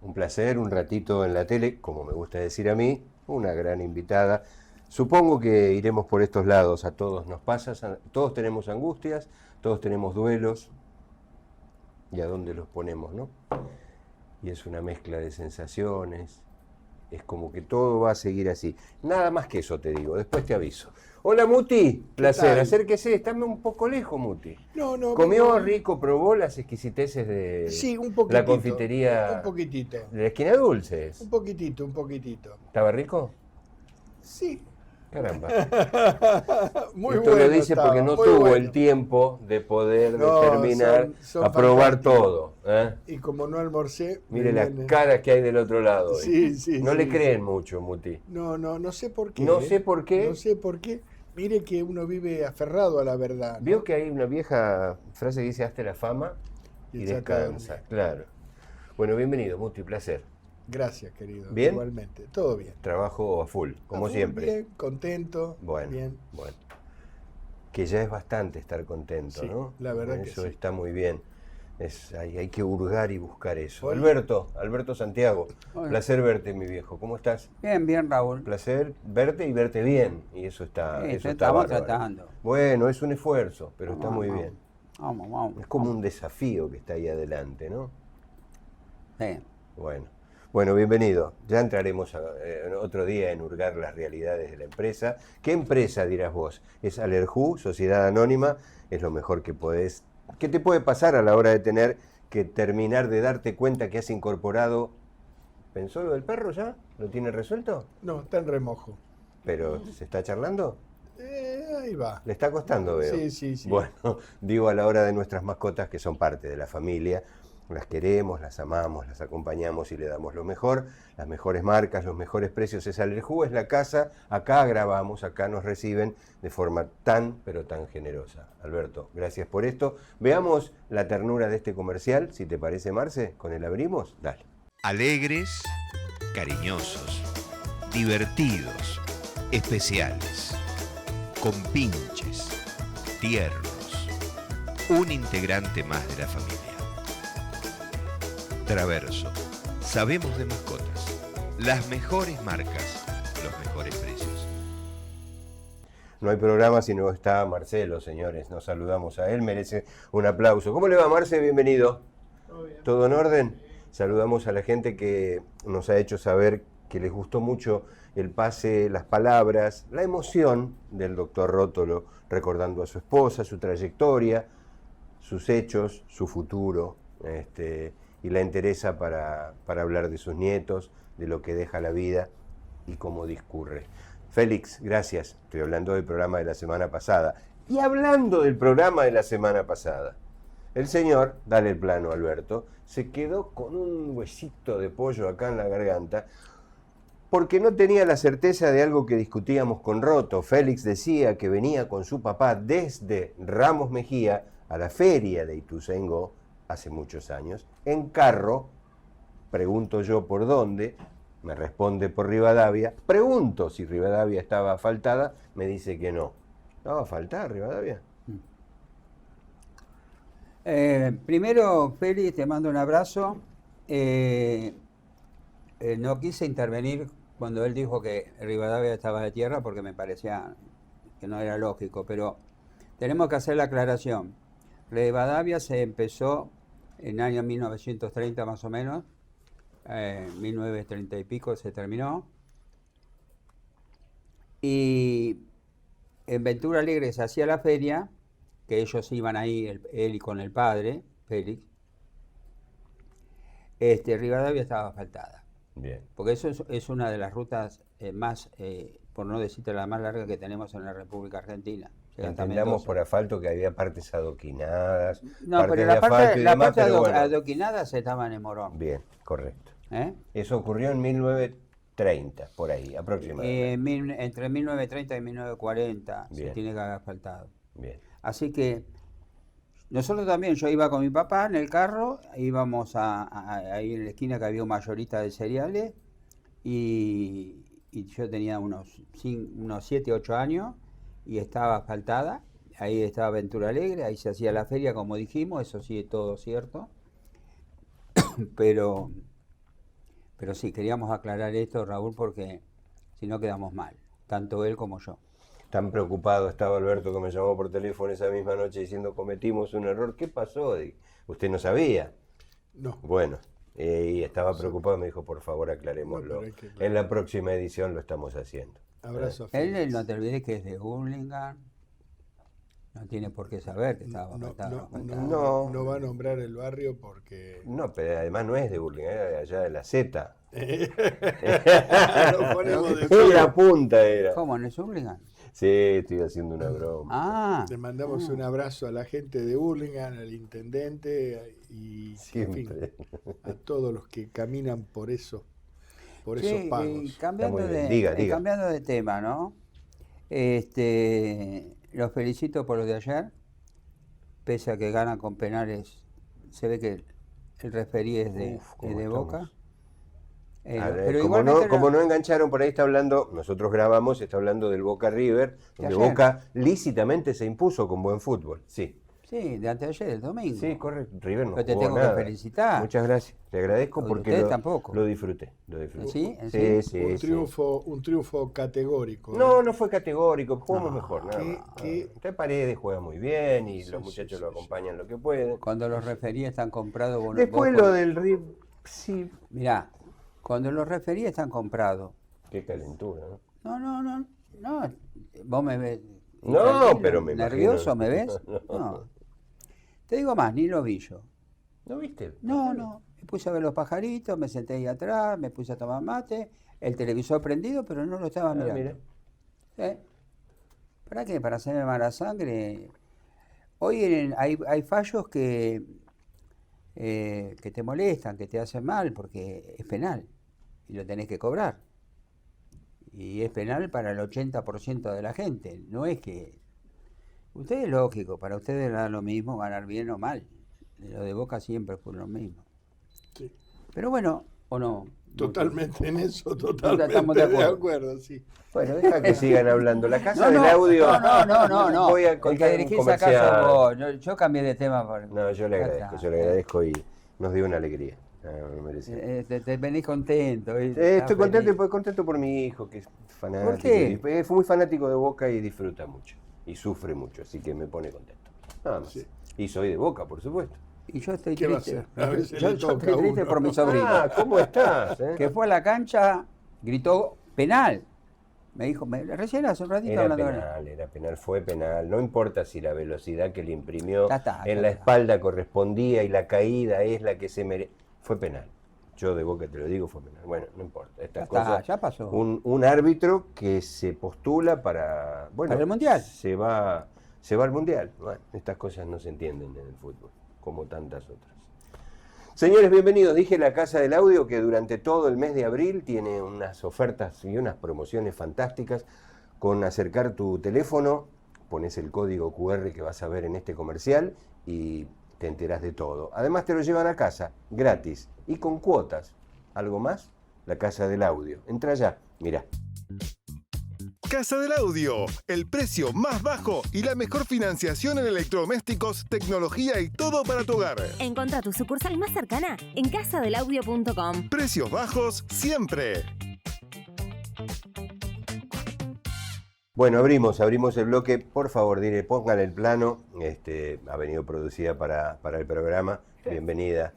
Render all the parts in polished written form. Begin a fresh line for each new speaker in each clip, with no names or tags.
un placer, un ratito en la tele, como me gusta decir a mí, una gran invitada. Supongo que iremos por estos lados, a todos nos pasa, todos tenemos angustias, todos tenemos duelos, y a dónde los ponemos, ¿no? Y es una mezcla de sensaciones, es como que todo va a seguir así. Nada más que eso te digo, después te aviso. Hola Muti, placer, acérquese, estame un poco lejos Muti.
No,
¿Comió rico, probó las exquisiteces de
sí, un poquitito,
la confitería
un poquitito.
de la esquina Dulces?
Un poquitito.
¿Estaba rico?
Sí.
Caramba.
Muy
Esto
bueno
lo dice
estaba,
porque no
muy
tuvo
bueno.
el tiempo de poder
No,
determinar,
son
a probar
fantásticos.
todo.
Y como no almorcé...
Mire
me
las
viene-
caras que hay del otro lado hoy.
Sí,
No
sí,
le creen
sí.
mucho, Muti.
No sé por qué.
No sé por qué.
No sé por qué. Mire que uno vive aferrado a la verdad, ¿no?
Vio que hay una vieja frase que dice hazte la fama y
Y trata de
descansa.
dormir.
Claro. Bueno, bienvenido, Muti, placer.
Gracias, querido.
¿Bien?
Igualmente. Todo bien.
Trabajo a full, como
A full,
siempre.
Bien, contento.
Bueno,
Bien.
bueno. Que ya es bastante estar contento,
Sí,
¿no?
la verdad que
eso
sí.
está muy bien. Hay que hurgar y buscar eso.
Hoy-
Alberto Santiago,
Hola.
placer verte, mi viejo. ¿Cómo estás?
Bien, Raúl.
Placer verte y verte bien. Y eso está,
Sí,
eso está
estamos
bárbaro.
tratando.
Bueno, es un esfuerzo, pero está muy
Vamos.
bien.
Vamos.
Es como un desafío que está ahí adelante, ¿no?
Sí.
Bueno, bienvenido. Ya entraremos otro día en hurgar las realidades de la empresa. ¿Qué empresa dirás vos? ¿Es Alerjú, Sociedad Anónima? Es lo mejor que podés. ¿Qué te puede pasar a la hora de tener que terminar de darte cuenta que has incorporado? ¿Pensó lo del perro ya? ¿Lo tiene resuelto?
No, está en remojo.
¿Pero se está charlando?
Ahí va.
Le está costando, veo.
Sí.
Bueno, digo a la hora de nuestras mascotas que son parte de la familia. Las queremos, las amamos, las acompañamos y le damos lo mejor, las mejores marcas, los mejores precios. Es Alerjú, es la casa, acá grabamos, acá nos reciben de forma tan, pero tan generosa. Alberto, gracias por esto. Veamos la ternura de este comercial, si te parece, Marce, con el abrimos. Dale.
Alegres, cariñosos, divertidos, especiales, compinches, tiernos, un integrante más de la familia. Traverso, sabemos de mascotas, las mejores marcas, los mejores precios.
No hay programa si no está Marcelo, señores. Nos saludamos a él, merece un aplauso. ¿Cómo le va, Marce? Bienvenido.
Todo bien.
¿Todo en orden? Saludamos a la gente que nos ha hecho saber que les gustó mucho el pase, las palabras, la emoción del doctor Rótolo, recordando a su esposa, su trayectoria, sus hechos, su futuro, y la interesa para hablar de sus nietos, de lo que deja la vida y cómo discurre. Félix, gracias. Estoy hablando del programa de la semana pasada. Y hablando del programa de la semana pasada, el señor, dale el plano, Alberto, se quedó con un huesito de pollo acá en la garganta porque no tenía la certeza de algo que discutíamos con Roto. Félix decía que venía con su papá desde Ramos Mejía a la feria de Ituzaingó hace muchos años, en carro. Pregunto yo por dónde, me responde por Rivadavia. Pregunto si Rivadavia estaba asfaltada, me dice que no. ¿Estaba asfaltada Rivadavia?
Primero, Félix, te mando un abrazo. No quise intervenir cuando él dijo que Rivadavia estaba de tierra porque me parecía que no era lógico, pero tenemos que hacer la aclaración. Rivadavia se empezó en el año 1930 más o menos, 1930 y pico se terminó, y en Ventura Alegre se hacía la feria, que ellos iban ahí, él y con el padre, Félix. Rivadavia estaba asfaltada.
Bien.
Porque eso es una de las rutas más, por no decirte la más larga que tenemos en la República Argentina.
Entendamos por asfalto que había partes adoquinadas,
No,
partes
pero
de
la
asfalto
parte,
y
la
demás,
parte
pero bueno.
adoquinadas estaban en Morón.
Bien, correcto.
¿Eh?
Eso ocurrió en 1930, por ahí, aproximadamente.
Entre 1930 y 1940
Bien.
se tiene que haber asfaltado.
Bien.
Así que nosotros también, yo iba con mi papá en el carro, íbamos ahí en la esquina que había un mayorista de cereales y yo tenía unos 7, 8 años y estaba asfaltada. Ahí estaba Ventura Alegre, ahí se hacía la feria, como dijimos, eso sí es todo cierto. Pero Pero sí, queríamos aclarar esto, Raúl, porque si no quedamos mal, tanto él como yo.
Tan preocupado estaba Alberto que me llamó por teléfono esa misma noche diciendo cometimos un error. ¿Qué pasó? Usted no sabía.
No.
Bueno, y estaba preocupado, me dijo, por favor, aclarémoslo.
No, pero hay que aclarar.
En la próxima edición lo estamos haciendo.
Abrazo.
Él, no te olvides que es de Hurlingham, no tiene por qué saber que estaba
No,
afectado.
No.
no va a nombrar el barrio porque...
No, pero además no es de Burlingame, era de allá de la Z.
Lo ponemos de
En
pie.
la punta era.
¿Cómo? ¿No es Hurlingham?
Sí, estoy haciendo una broma.
Ah,
Le mandamos un abrazo a la gente de Hurlingham, al intendente y en
Siempre.
fin, a todos los que caminan por esos
sí,
pagos.
cambiando,
Está muy bien.
de,
Diga.
cambiando de tema, ¿no? Los felicito por lo de ayer, pese a que ganan con penales, se ve que el referí es de,
Uf, cómo
es de
estamos.
Boca.
A ver,
Pero
como,
igualmente
como no engancharon, por ahí está hablando, nosotros grabamos, está hablando del Boca River, donde
ayer.
Boca lícitamente se impuso con buen fútbol. Sí,
Sí, de anteayer, el domingo.
sí, correcto. River no
Pero te
jugó
tengo
nada.
que felicitar.
Muchas gracias. Te agradezco
Lo de
porque
usted tampoco.
lo disfruté. Lo disfruté.
¿Sí?
Sí, sí,
Un
sí.
triunfo categórico.
No, no fue categórico, jugamos
No,
mejor, nada
¿qué-
más.
qué?
Usted Paredes juega muy bien y
Sí,
los
sí,
muchachos
sí,
lo
sí.
acompañan lo que pueden.
Cuando los referíes están comprados...
Después lo del River, sí.
Mirá, cuando los referíes están comprados...
Qué calentura, ¿no?
No, vos me ves...
No,
tranquilo,
pero me
¿nervioso
imagino.
me ves? No. Te digo más, ni lo vi yo.
¿No viste?
No. Me puse a ver los pajaritos, me senté ahí atrás, me puse a tomar mate, el televisor prendido, pero no lo estaba mirando.
Mira.
¿Eh? ¿Para qué? Para hacerme mala sangre. Hoy hay fallos que te molestan, que te hacen mal, porque es penal y lo tenés que cobrar. Y es penal para el 80% de la gente. No es que... Ustedes, lógico, para ustedes da lo mismo ganar bien o mal. Lo de Boca siempre fue lo mismo.
Sí.
Pero bueno, ¿o no?
Totalmente en eso, totalmente
Estamos de
de
acuerdo.
acuerdo, sí.
Bueno, deja que sigan hablando. La casa del audio.
No.
Voy a
El que
contar un
dirigís acá
comercial.
sos vos. Yo cambié de tema.
No, yo le agradezco y nos dio una alegría. Lo merecía.
Te venís contento.
Estoy contento por mi hijo, que es fanático.
¿Por qué?
Fue muy fanático de Boca y disfruta mucho. Y sufre mucho, así que me pone contento. Nada más.
Sí.
Y soy de Boca, por supuesto.
Y yo estoy
¿Qué va a
triste.
hacer? A veces
Yo
le toca
estoy
a
triste
uno.
por mi sobrino.
Ah, ¿cómo estás?
Que fue a la cancha, gritó penal. Me dijo, recién hace un ratito hablando con él.
Era penal, fue penal. No importa si la velocidad que le imprimió
Ya está,
en
ya
la
está.
espalda correspondía y la caída es la que se merece. Fue penal. Yo de Boca te lo digo, fue penal. Bueno, no importa. Estas
Ya está,
cosas.
ya pasó.
Un árbitro que se postula para. Bueno,
¿Para el Mundial?
Se va al Mundial. Bueno, estas cosas no se entienden en el fútbol, como tantas otras. Señores, bienvenidos. Dije la Casa del Audio que durante todo el mes de abril tiene unas ofertas y unas promociones fantásticas. Con acercar tu teléfono, pones el código QR que vas a ver en este comercial y te enterás de todo. Además te lo llevan a casa, gratis y con cuotas. ¿Algo más? La Casa del Audio. Entra ya, mirá.
Casa del Audio, el precio más bajo y la mejor financiación en electrodomésticos, tecnología y todo para tu hogar.
Encontrá tu sucursal más cercana en casadelaudio.com.
Precios bajos siempre.
Bueno, abrimos el bloque. Por favor, dile, póngale el plano. Ha venido producida para el programa. Bienvenida.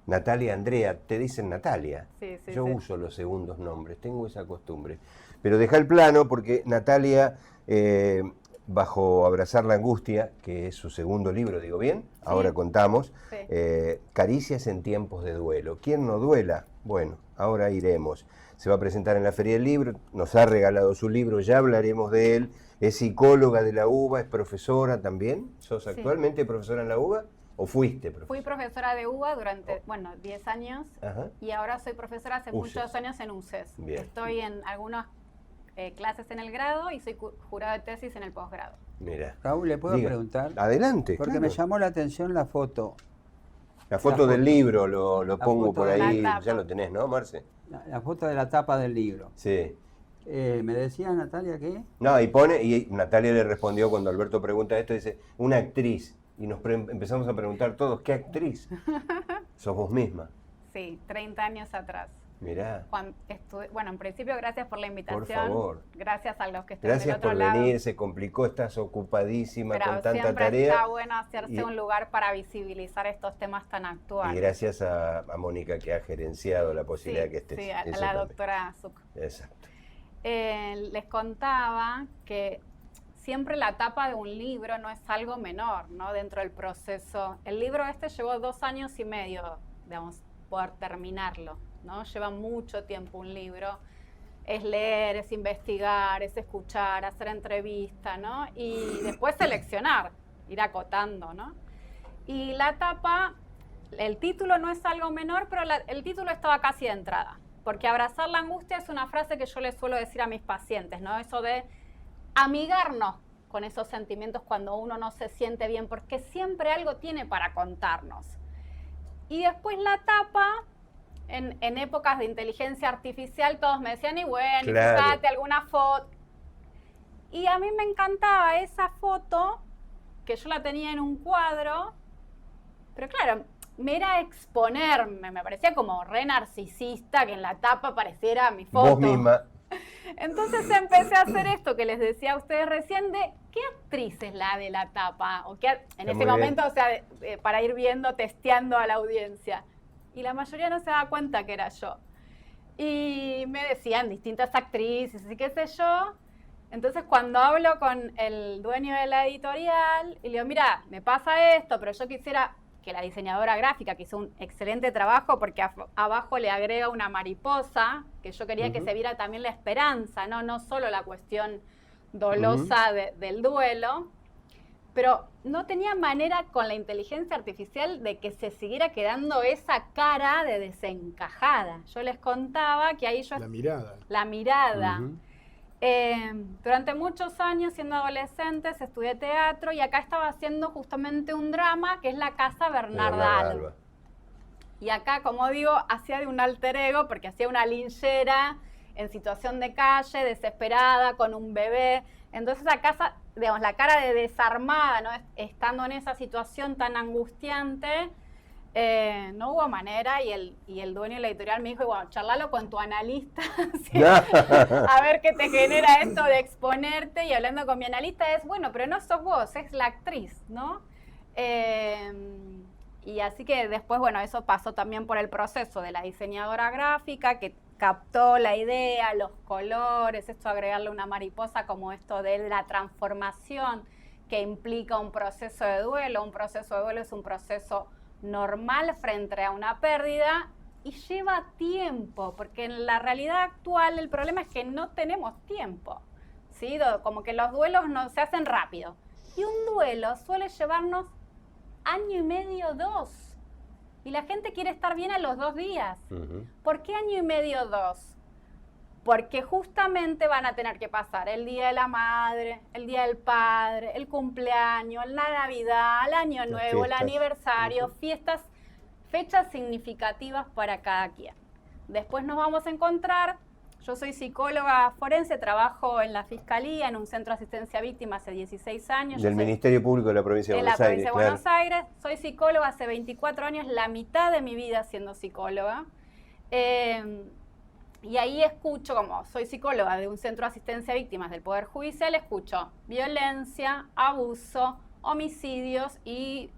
Natalia Andrea, te dicen Natalia.
Sí,
Yo
sí.
uso los segundos nombres, tengo esa costumbre. Pero deja el plano porque Natalia, bajo Abrazar la Angustia, que es su segundo libro, ¿digo bien? Ahora contamos.
Sí.
Caricias en tiempos de duelo. ¿Quién no duela? Bueno, ahora iremos. Se va a presentar en la Feria del Libro, nos ha regalado su libro, ya hablaremos de él. Es psicóloga de la UBA, es profesora también. ¿Sos actualmente profesora en la UBA o fuiste profesora?
Fui profesora de UBA durante, 10 años.
Ajá.
Y ahora soy profesora hace
UCES.
muchos años en UCES.
Bien.
Estoy en algunas clases en el grado y soy jurado de tesis en el posgrado.
Mira.
Raúl, ¿le puedo
Diga.
preguntar?
Adelante.
Porque
claro.
me llamó la atención la foto.
La foto del libro lo
La
pongo
foto
por
de
la
ahí,
tapa.
ya lo tenés, ¿no, Marce?
La foto de la tapa del libro.
Sí.
¿Me decía Natalia qué?
No, y Natalia le respondió cuando Alberto pregunta esto, dice, una actriz. Y nos empezamos a preguntar todos, ¿qué actriz? Sos vos misma.
Sí, 30 años atrás.
Mirá.
Bueno, en principio, gracias por la invitación.
Por favor.
Gracias a los que están del
Gracias
otro
por
lado.
venir, se complicó, estás ocupadísima
Pero
con tanta
siempre
tarea.
está bueno hacerse un lugar para visibilizar estos temas tan actuales.
Y gracias a Mónica que ha gerenciado la posibilidad que estés.
Sí, a
Eso
la
también.
doctora Zuc.
Exacto.
Les contaba que siempre la tapa de un libro no es algo menor, ¿no? Dentro del proceso. El libro llevó 2 años y medio, digamos, poder terminarlo, ¿no? Lleva mucho tiempo un libro. Es leer, es investigar, es escuchar, hacer entrevista, ¿no? Y después seleccionar, ir acotando, ¿no? Y la tapa, el título no es algo menor, pero el título estaba casi de entrada. Porque abrazar la angustia es una frase que yo les suelo decir a mis pacientes, ¿no? Eso de amigarnos con esos sentimientos cuando uno no se siente bien, porque siempre algo tiene para contarnos. Y después la tapa, en épocas de inteligencia artificial, todos me decían, y bueno,
Claro.
fíjate alguna foto. Y a mí me encantaba esa foto, que yo la tenía en un cuadro, pero claro, me era exponerme, me parecía como re narcisista que en la tapa apareciera mi foto.
Vos misma.
Entonces empecé a hacer esto que les decía a ustedes recién de qué actriz es la de la tapa, o qué, en
Está
ese
muy
momento, o sea, para ir viendo, testeando a la audiencia. Y la mayoría no se daba cuenta que era yo. Y me decían distintas actrices y qué sé yo. Entonces cuando hablo con el dueño de la editorial y le digo, mira, me pasa esto, pero yo quisiera que la diseñadora gráfica, que hizo un excelente trabajo porque abajo le agrega una mariposa, que yo quería que se viera también la esperanza, no solo la cuestión dolosa del duelo, pero no tenía manera con la inteligencia artificial de que se siguiera quedando esa cara de desencajada. Yo les contaba que ahí yo...
La mirada.
La mirada. Durante muchos años, siendo adolescentes, estudié teatro y acá estaba haciendo justamente un drama que es La Casa Bernarda Alba. Y acá, como digo, hacía de un alter ego porque hacía una linchera en situación de calle, desesperada, con un bebé. Entonces acá, digamos, la cara de desarmada, ¿no? Estando en esa situación tan angustiante, no hubo manera y el dueño de la editorial me dijo, bueno, charlalo con tu analista, ¿sí? A ver qué te genera esto de exponerte, y hablando con mi analista es, bueno, pero no sos vos, es la actriz, ¿no? Y así que después, bueno, eso pasó también por el proceso de la diseñadora gráfica que captó la idea, los colores, esto agregarle una mariposa como esto de la transformación que implica un proceso de duelo. Un proceso de duelo es un proceso normal frente a una pérdida y lleva tiempo, porque en la realidad actual el problema es que no tenemos tiempo, ¿sí? Como que los duelos no se hacen rápido. Y un duelo suele llevarnos 1 año y medio, 2. Y la gente quiere estar bien a los 2 días. ¿Por qué 1 año y medio, 2? Porque justamente van a tener que pasar el Día de la Madre, el Día del Padre, el cumpleaños, la Navidad, el Año Nuevo, el aniversario, fiestas, fechas significativas para cada quien. Después nos vamos a encontrar, yo soy psicóloga forense, trabajo en la Fiscalía, en un centro de asistencia a víctimas hace 16 años.
Del Ministerio Público de la Provincia de Buenos Aires.
En la provincia de Buenos Aires, soy psicóloga hace 24 años, la mitad de mi vida siendo psicóloga. Y ahí escucho, como soy psicóloga de un centro de asistencia a víctimas del Poder Judicial, escucho violencia, abuso, homicidios y,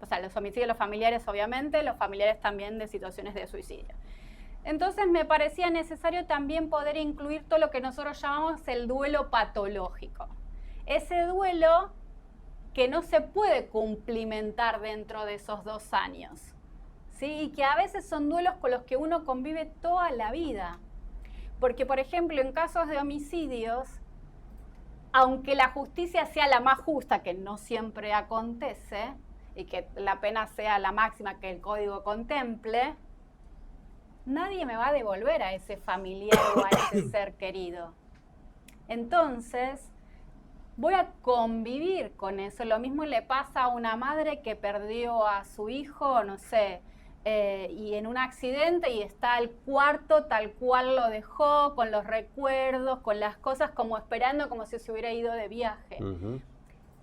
o sea, los homicidios, los familiares obviamente, los familiares también de situaciones de suicidio. Entonces me parecía necesario también poder incluir todo lo que nosotros llamamos el duelo patológico. Ese duelo que no se puede cumplimentar dentro de esos 2 años, ¿sí? Y que a veces son duelos con los que uno convive toda la vida. Porque, por ejemplo, en casos de homicidios, aunque la justicia sea la más justa, que no siempre acontece, y que la pena sea la máxima que el código contemple, nadie me va a devolver a ese familiar o a ese ser querido. Entonces, voy a convivir con eso. Lo mismo le pasa a una madre que perdió a su hijo, no sé, y en un accidente y está el cuarto tal cual lo dejó, con los recuerdos, con las cosas como esperando como si se hubiera ido de viaje.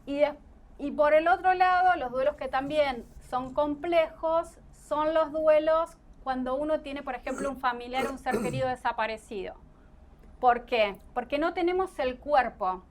Y por el otro lado, los duelos que también son complejos son los duelos cuando uno tiene, por ejemplo, un familiar o un ser querido desaparecido. ¿Por qué? Porque no tenemos el cuerpo.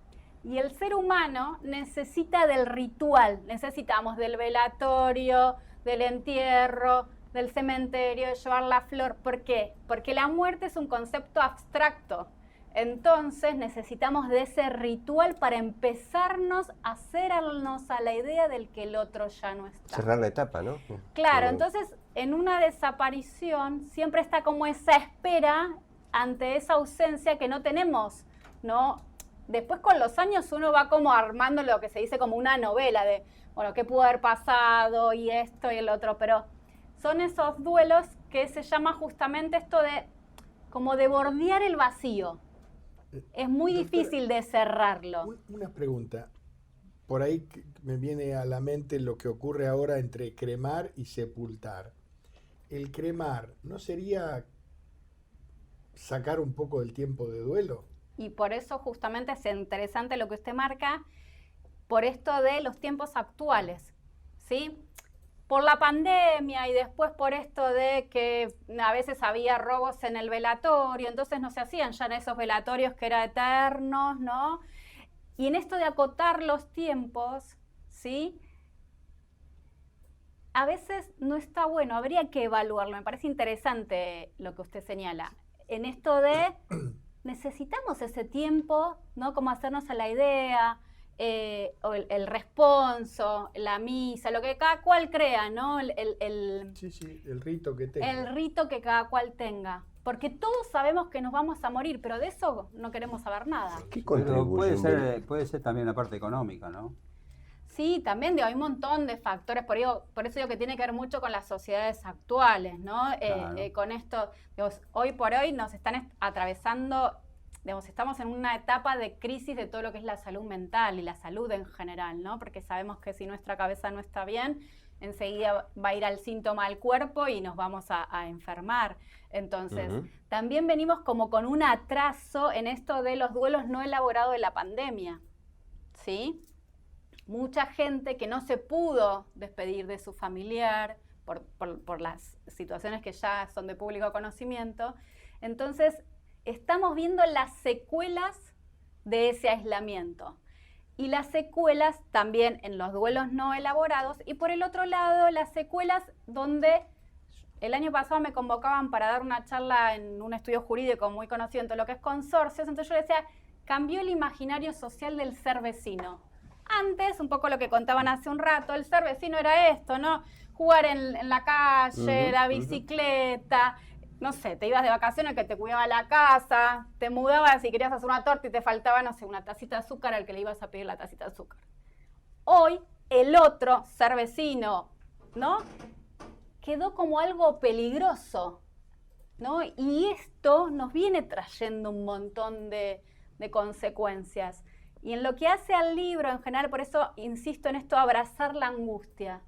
Y el ser humano necesita del ritual, necesitamos del velatorio, del entierro, del cementerio, de llevar la flor. ¿Por qué? Porque la muerte es un concepto abstracto. Entonces necesitamos de ese ritual para empezarnos a hacernos a la idea del que el otro ya no está.
Cerrar la etapa, ¿no?
Claro, entonces en una desaparición siempre está como esa espera ante esa ausencia que no tenemos, ¿no? Después con los años uno va como armando lo que se dice como una novela de, bueno, qué pudo haber pasado y esto y el otro, pero son esos duelos que se llama justamente esto de como de bordear el vacío. Es muy difícil de cerrarlo.
Una pregunta. Por ahí me viene a la mente lo que ocurre ahora entre cremar y sepultar. ¿El cremar no sería sacar un poco del tiempo de duelo?
Y por eso justamente es interesante lo que usted marca, por esto de los tiempos actuales, ¿sí? Por la pandemia y después por esto de que a veces había robos en el velatorio, entonces no se hacían ya en esos velatorios que eran eternos, ¿no? Y en esto de acotar los tiempos, ¿sí? A veces no está bueno, habría que evaluarlo. Me parece interesante lo que usted señala. En esto de necesitamos ese tiempo, ¿no? Como hacernos a la idea, o el responso, la misa, lo que cada cual crea, ¿no?
Sí, el rito que tenga.
El rito que cada cual tenga. Porque todos sabemos que nos vamos a morir, pero de eso no queremos saber nada.
¿Qué
Pero
contribuye?
puede ser también la parte económica, ¿no?
Sí, también digo, hay un montón de factores, por eso digo que tiene que ver mucho con las sociedades actuales, ¿no?
Claro.
Con esto, digamos, hoy por hoy nos están atravesando, digamos, estamos en una etapa de crisis de todo lo que es la salud mental y la salud en general, ¿no? Porque sabemos que si nuestra cabeza no está bien, enseguida va a ir al síntoma al cuerpo y nos vamos a enfermar. Entonces, también venimos como con un atraso en esto de los duelos no elaborados de la pandemia, ¿sí? Mucha gente que no se pudo despedir de su familiar por las situaciones que ya son de público conocimiento. Entonces, estamos viendo las secuelas de ese aislamiento. Y las secuelas también en los duelos no elaborados. Y por el otro lado, las secuelas donde el año pasado me convocaban para dar una charla en un estudio jurídico muy conocido en todo lo que es consorcios. Entonces yo decía, cambió el imaginario social del ser vecino. Antes, un poco lo que contaban hace un rato, el ser vecino era esto, ¿no? Jugar en la calle, la bicicleta, no sé, te ibas de vacaciones que te cuidaba la casa, te mudabas y querías hacer una torta y te faltaba, no sé, una tacita de azúcar al que le ibas a pedir la tacita de azúcar. Hoy, el otro ser vecino, ¿no? Quedó como algo peligroso, ¿no? Y esto nos viene trayendo un montón de consecuencias. Y en lo que hace al libro en general, por eso insisto en esto, abrazar la angustia.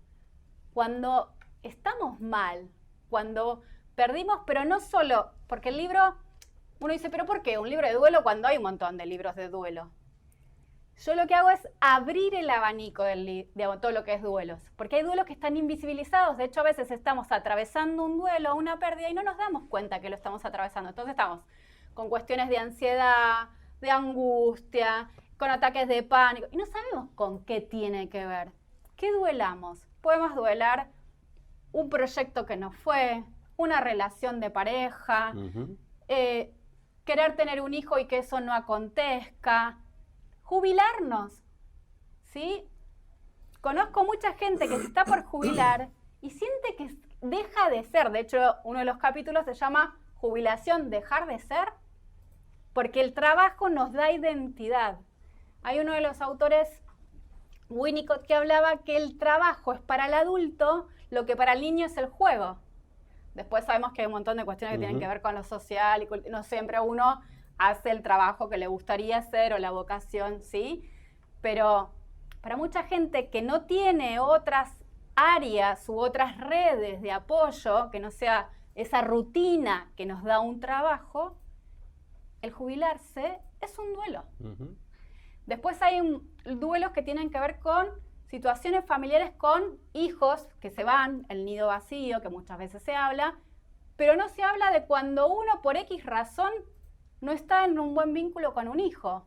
Cuando estamos mal, cuando perdimos, pero no solo, porque el libro, uno dice, ¿pero por qué? ¿Un libro de duelo cuando hay un montón de libros de duelo? Yo lo que hago es abrir el abanico de todo lo que es duelos, porque hay duelos que están invisibilizados. De hecho, a veces estamos atravesando un duelo, una pérdida, y no nos damos cuenta que lo estamos atravesando. Entonces estamos con cuestiones de ansiedad, de angustia, con ataques de pánico, y no sabemos con qué tiene que ver. ¿Qué duelamos? Podemos duelar un proyecto que no fue, una relación de pareja, querer tener un hijo y que eso no acontezca, jubilarnos, ¿sí? Conozco mucha gente que se está por jubilar y siente que deja de ser. De hecho, uno de los capítulos se llama Jubilación, dejar de ser, porque el trabajo nos da identidad. Hay uno de los autores, Winnicott, que hablaba que el trabajo es para el adulto lo que para el niño es el juego. Después sabemos que hay un montón de cuestiones que tienen que ver con lo social y no siempre uno hace el trabajo que le gustaría hacer o la vocación, ¿sí? Pero para mucha gente que no tiene otras áreas u otras redes de apoyo, que no sea esa rutina que nos da un trabajo, el jubilarse es un duelo. Después hay duelos que tienen que ver con situaciones familiares con hijos que se van, el nido vacío, que muchas veces se habla, pero no se habla de cuando uno por X razón no está en un buen vínculo con un hijo,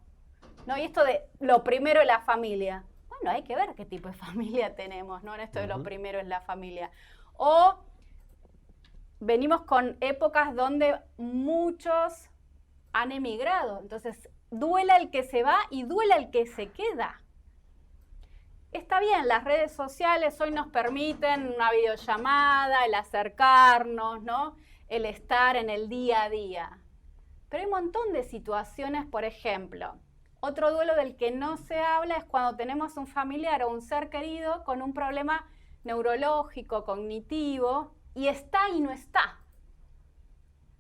¿no? Y esto de lo primero es la familia. Bueno, hay que ver qué tipo de familia tenemos, ¿no? En esto de lo primero es la familia. O venimos con épocas donde muchos han emigrado, entonces duela el que se va y duela el que se queda. Está bien, las redes sociales hoy nos permiten una videollamada, el acercarnos, ¿no? El estar en el día a día. Pero hay un montón de situaciones, por ejemplo, otro duelo del que no se habla es cuando tenemos un familiar o un ser querido con un problema neurológico, cognitivo, y está y no está,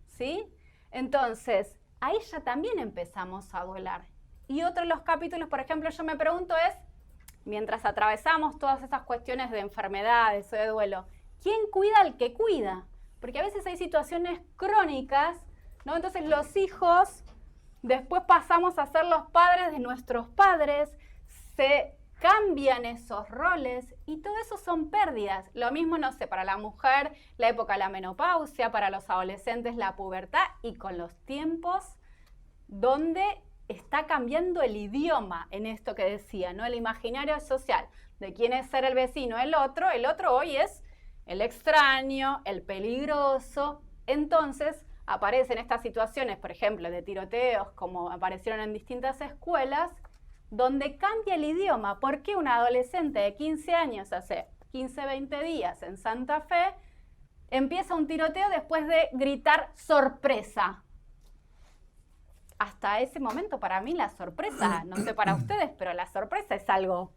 ¿sí? Entonces, ahí ya también empezamos a duelar. Y otro de los capítulos, por ejemplo, yo me pregunto es, mientras atravesamos todas esas cuestiones de enfermedades o de duelo, ¿quién cuida al que cuida? Porque a veces hay situaciones crónicas, ¿no? Entonces los hijos, después pasamos a ser los padres de nuestros padres, se cambian esos roles y todo eso son pérdidas. Lo mismo, no sé, para la mujer, la época de la menopausia, para los adolescentes, la pubertad y con los tiempos donde está cambiando el idioma en esto que decía, ¿no? El imaginario social de quién es ser el vecino, el otro hoy es el extraño, el peligroso. Entonces aparecen estas situaciones, por ejemplo, de tiroteos, como aparecieron en distintas escuelas, donde cambia el idioma. ¿Por qué un adolescente de 15 años hace 15, 20 días en Santa Fe empieza un tiroteo después de gritar sorpresa? Hasta ese momento para mí la sorpresa, no sé para ustedes, pero la sorpresa es algo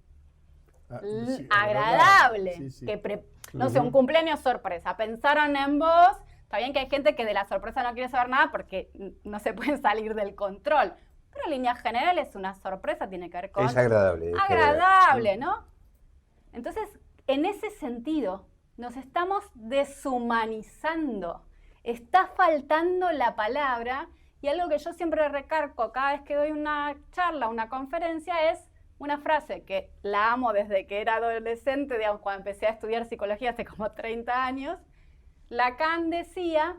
agradable.
Sí, sí.
No sé, un cumpleaños sorpresa. Pensaron en vos. Está bien que hay gente que de la sorpresa no quiere saber nada porque no se pueden salir del control. Pero en líneas generales una sorpresa tiene que ver con...
Es agradable.
Agradable, ¿no? Entonces, en ese sentido, nos estamos deshumanizando. Está faltando la palabra. Y algo que yo siempre recargo cada vez que doy una charla, una conferencia, es una frase que la amo desde que era adolescente, digamos, cuando empecé a estudiar psicología hace como 30 años. Lacan decía,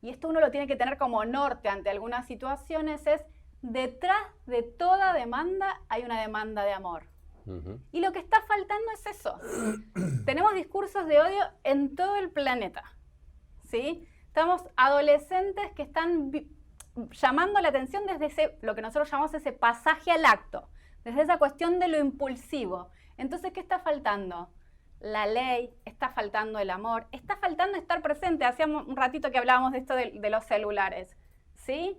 y esto uno lo tiene que tener como norte ante algunas situaciones, es detrás de toda demanda hay una demanda de amor. Y lo que está faltando es eso. Tenemos discursos de odio en todo el planeta, ¿sí? Estamos adolescentes que están llamando la atención desde lo que nosotros llamamos ese pasaje al acto, desde esa cuestión de lo impulsivo. Entonces, ¿qué está faltando? La ley, está faltando el amor, está faltando estar presente. Hacía un ratito que hablábamos de esto de los celulares, ¿sí?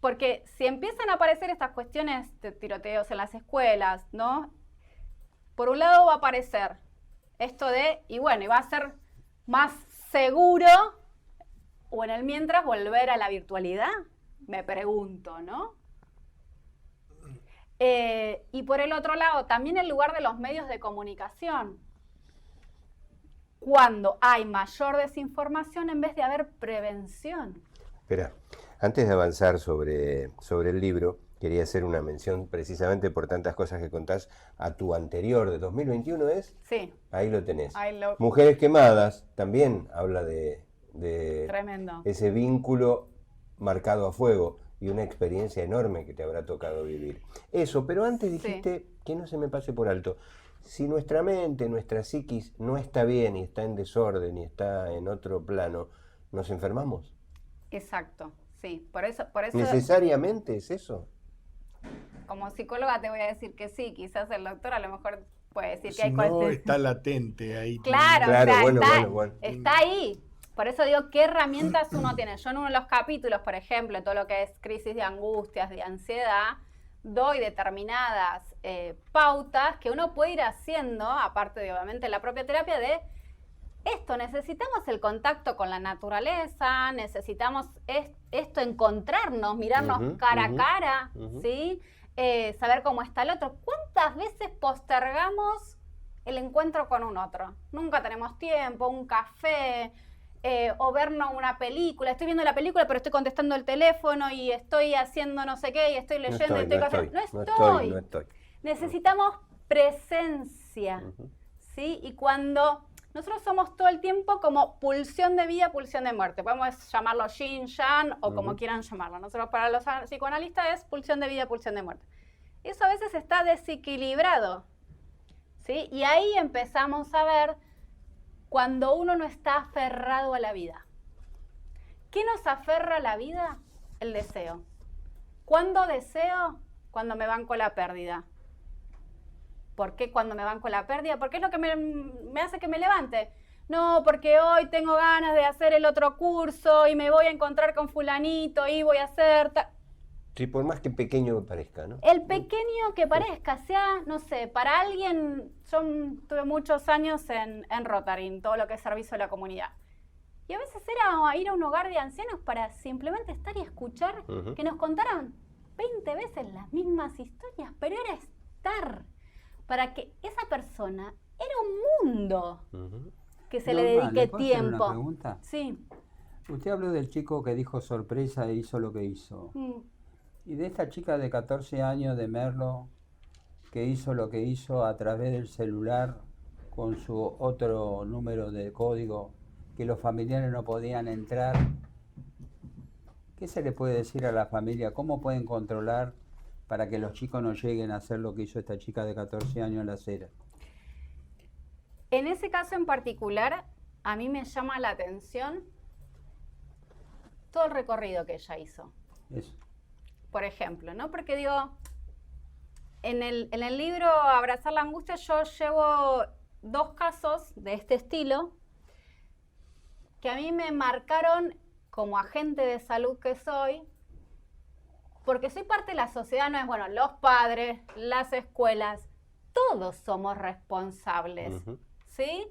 Porque si empiezan a aparecer estas cuestiones de tiroteos en las escuelas, ¿no? Por un lado va a aparecer esto de, y bueno, y va a ser más seguro, o en el mientras volver a la virtualidad, me pregunto, ¿no? Y por el otro lado, también el lugar de los medios de comunicación. Cuando hay mayor desinformación en vez de haber prevención.
Espera, antes de avanzar sobre el libro, quería hacer una mención precisamente por tantas cosas que contás a tu anterior, de 2021 ¿es?
Sí.
Ahí lo tenés.
Ahí
Mujeres quemadas, también habla de
tremendo.
Ese vínculo marcado a fuego y una experiencia enorme que te habrá tocado vivir. Eso, pero antes dijiste, que no se me pase por alto, si nuestra mente, nuestra psiquis no está bien y está en desorden y está en otro plano, ¿nos enfermamos?
Exacto, sí. Por eso
¿Necesariamente es eso?
Como psicóloga te voy a decir que sí, quizás el doctor a lo mejor puede decir que
Si
hay
no, está latente ahí.
Claro,
Claro,
o sea,
bueno.
está ahí. Por eso digo, ¿qué herramientas uno tiene? Yo en uno de los capítulos, por ejemplo, todo lo que es crisis de angustias, de ansiedad, doy determinadas pautas que uno puede ir haciendo, aparte de obviamente la propia terapia, de esto, necesitamos el contacto con la naturaleza, necesitamos esto, encontrarnos, mirarnos cara a cara, ¿sí? Saber cómo está el otro. ¿Cuántas veces postergamos el encuentro con un otro? Nunca tenemos tiempo, un café, o vernos una película. Estoy viendo la película, pero estoy contestando el teléfono y estoy haciendo no sé qué y estoy leyendo. No estoy. Necesitamos presencia, ¿sí? Y cuando nosotros somos todo el tiempo como pulsión de vida, pulsión de muerte. Podemos llamarlo yin, yang o como quieran llamarlo. Nosotros para los psicoanalistas es pulsión de vida, pulsión de muerte. Eso a veces está desequilibrado, ¿sí? Y ahí empezamos a ver cuando uno no está aferrado a la vida. ¿Qué nos aferra a la vida? El deseo. ¿Cuándo deseo? Cuando me banco la pérdida. ¿Por qué cuando me banco la pérdida? Porque es lo que me hace que me levante. No, porque hoy tengo ganas de hacer el otro curso y me voy a encontrar con fulanito y voy a hacer...
Sí, por más que pequeño me parezca, ¿no?
El pequeño que parezca, sea, no sé, para alguien... Yo tuve muchos años en Rotary, en todo lo que es servicio a la comunidad. Y a veces era ir a un hogar de ancianos para simplemente estar y escuchar que nos contaran 20 veces las mismas historias, pero era estar... para que esa persona era un mundo que se le dedique
¿puedo hacer
tiempo.
una pregunta?
Sí.
Usted habló del chico que dijo sorpresa e hizo lo que hizo. Y de esta chica de 14 años de Merlo que hizo lo que hizo a través del celular con su otro número de código que los familiares no podían entrar. ¿Qué se le puede decir a la familia? ¿Cómo pueden controlar para que los chicos no lleguen a hacer lo que hizo esta chica de 14 años en la acera?
En ese caso en particular, a mí me llama la atención todo el recorrido que ella hizo.
Eso.
Por ejemplo, ¿no? Porque digo, en el libro Abrazar la angustia yo llevo 2 casos de este estilo que a mí me marcaron como agente de salud que soy, porque soy parte de la sociedad, no es, bueno, los padres, las escuelas, todos somos responsables, ¿sí?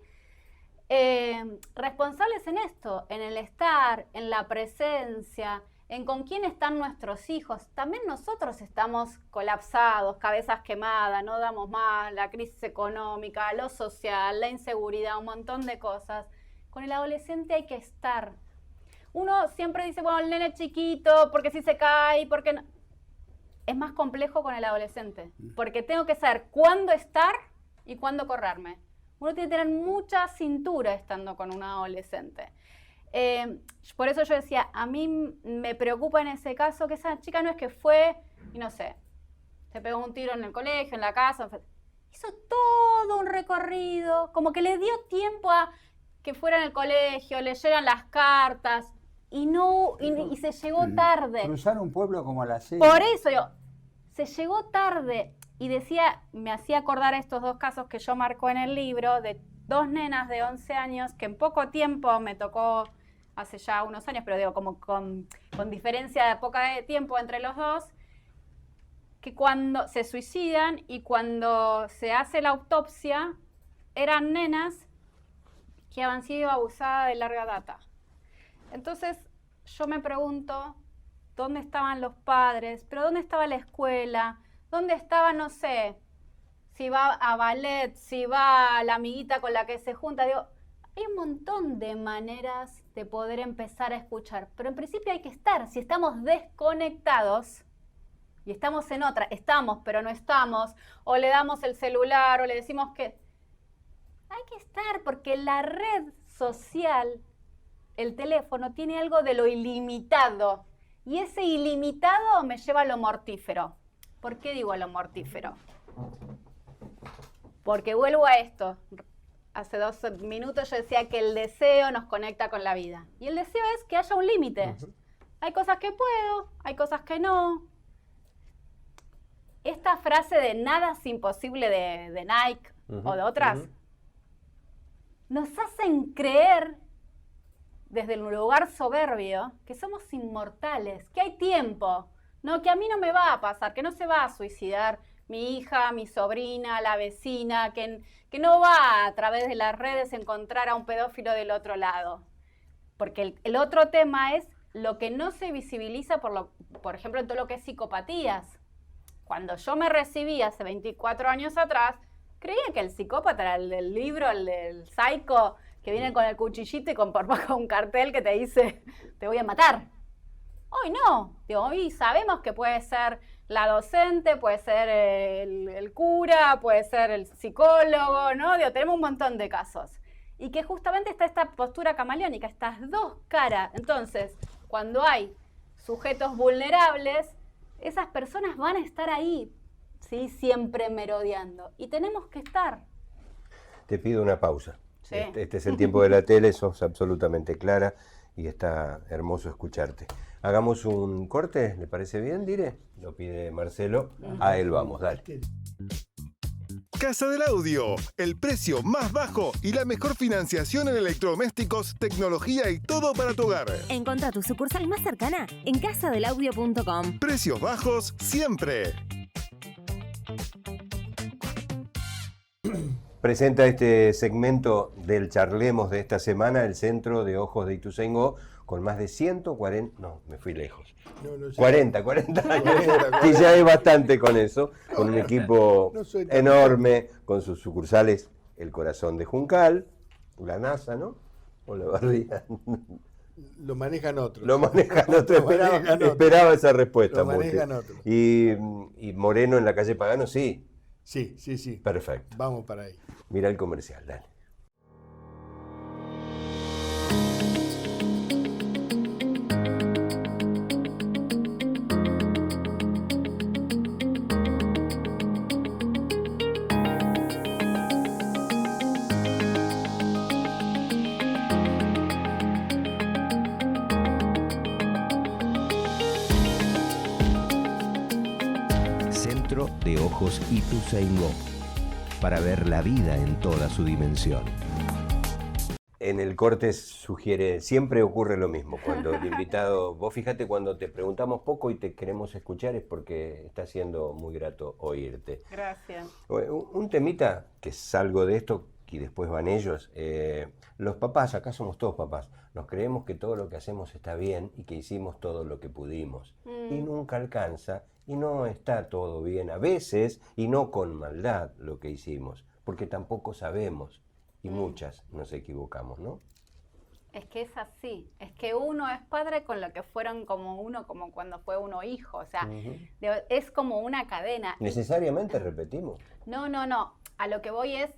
Responsables en esto, en el estar, en la presencia, en con quién están nuestros hijos. También nosotros estamos colapsados, cabezas quemadas, no damos más, la crisis económica, lo social, la inseguridad, un montón de cosas. Con el adolescente hay que estar. Uno siempre dice, bueno, el nene chiquito, porque si se cae, porque no. Es más complejo con el adolescente, porque tengo que saber cuándo estar y cuándo correrme. Uno tiene que tener mucha cintura estando con un adolescente. Por eso yo decía, a mí me preocupa en ese caso que esa chica no es que fue, y no sé, se pegó un tiro en el colegio, en la casa, hizo todo un recorrido, como que le dio tiempo a que fuera en el colegio, leyeran las cartas, y se llegó tarde.
Cruzar un pueblo como la acera.
Por eso se llegó tarde. Y decía, me hacía acordar estos 2 casos que yo marco en el libro, de 2 nenas de 11 años, que en poco tiempo me tocó, hace ya unos años, pero digo, como con diferencia de poca de tiempo entre los 2, que cuando se suicidan y cuando se hace la autopsia, eran nenas que habían sido abusadas de larga data. Entonces, yo me pregunto, ¿dónde estaban los padres? ¿Pero dónde estaba la escuela? ¿Dónde estaba, no sé, si va a ballet, si va la amiguita con la que se junta? Digo, hay un montón de maneras de poder empezar a escuchar, pero en principio hay que estar. Si estamos desconectados y estamos en otra, estamos pero no estamos, o le damos el celular o le decimos que... Hay que estar porque la red social, el teléfono, tiene algo de lo ilimitado. Y ese ilimitado me lleva a lo mortífero. ¿Por qué digo a lo mortífero? Porque vuelvo a esto. Hace 2 minutos yo decía que el deseo nos conecta con la vida. Y el deseo es que haya un límite. Hay cosas que puedo, hay cosas que no. Esta frase de nada es imposible de Nike o de otras, nos hacen creer desde el lugar soberbio que somos inmortales, que hay tiempo, ¿no? Que a mí no me va a pasar, que no se va a suicidar mi hija, mi sobrina, la vecina, que no va a través de las redes encontrar a un pedófilo del otro lado. Porque el otro tema es lo que no se visibiliza, por ejemplo, en todo lo que es psicopatías. Cuando yo me recibí hace 24 años atrás, creía que el psicópata era el del libro, el del psycho, que viene con el cuchillito y con por bajo un cartel que te dice, te voy a matar. Hoy no. Digo, hoy sabemos que puede ser la docente, puede ser el cura, puede ser el psicólogo, ¿no? Digo, tenemos un montón de casos. y que justamente está esta postura camaleónica, estas dos caras. Entonces, cuando hay sujetos vulnerables, esas personas van a estar ahí, ¿sí? Siempre merodeando. Y tenemos que estar.
Te pido una pausa.
Sí.
Este es el tiempo de la tele, sos absolutamente clara y está hermoso escucharte. Hagamos un corte, ¿le parece bien, Dire? Lo pide Marcelo. A él vamos, dale.
Casa del Audio, el precio más bajo y la mejor financiación en electrodomésticos, tecnología y todo para tu hogar.
Encontrá tu sucursal más cercana en casadelaudio.com.
Precios bajos siempre.
Presenta este segmento del Charlemos de esta semana el Centro de Ojos de Ituzaingó con más de 140, no, me fui lejos,
No sé.
40 años, que ya es bastante con eso, con un equipo
No soy tan-
enorme, con sus sucursales, el Corazón de Juncal, la NASA, ¿no? O la Barría.
Lo manejan otros.
Lo manejan otros,
Lo manejan otros.
esperaba esa respuesta.
Lo
Mute.
manejan otros.
Y Moreno en la calle Pagano, sí,
Sí.
perfecto.
Vamos para ahí.
Mira el comercial, dale.
Centro de Ojos Ituzaingó, para ver la vida en toda su dimensión.
En el corte sugiere, siempre ocurre lo mismo, cuando el invitado, vos fíjate cuando te preguntamos poco y te queremos escuchar es porque está siendo muy grato oírte.
Gracias.
Un temita que salgo de esto y después van ellos, los papás, acá somos todos papás, nos creemos que todo lo que hacemos está bien y que hicimos todo lo que pudimos y nunca alcanza y no está todo bien a veces y no con maldad lo que hicimos, porque tampoco sabemos. Y muchas nos equivocamos, ¿no?
Es que es así, es que uno es padre con lo que fueron como uno, como cuando fue uno hijo, o sea, es como una cadena.
Necesariamente repetimos.
No, a lo que voy es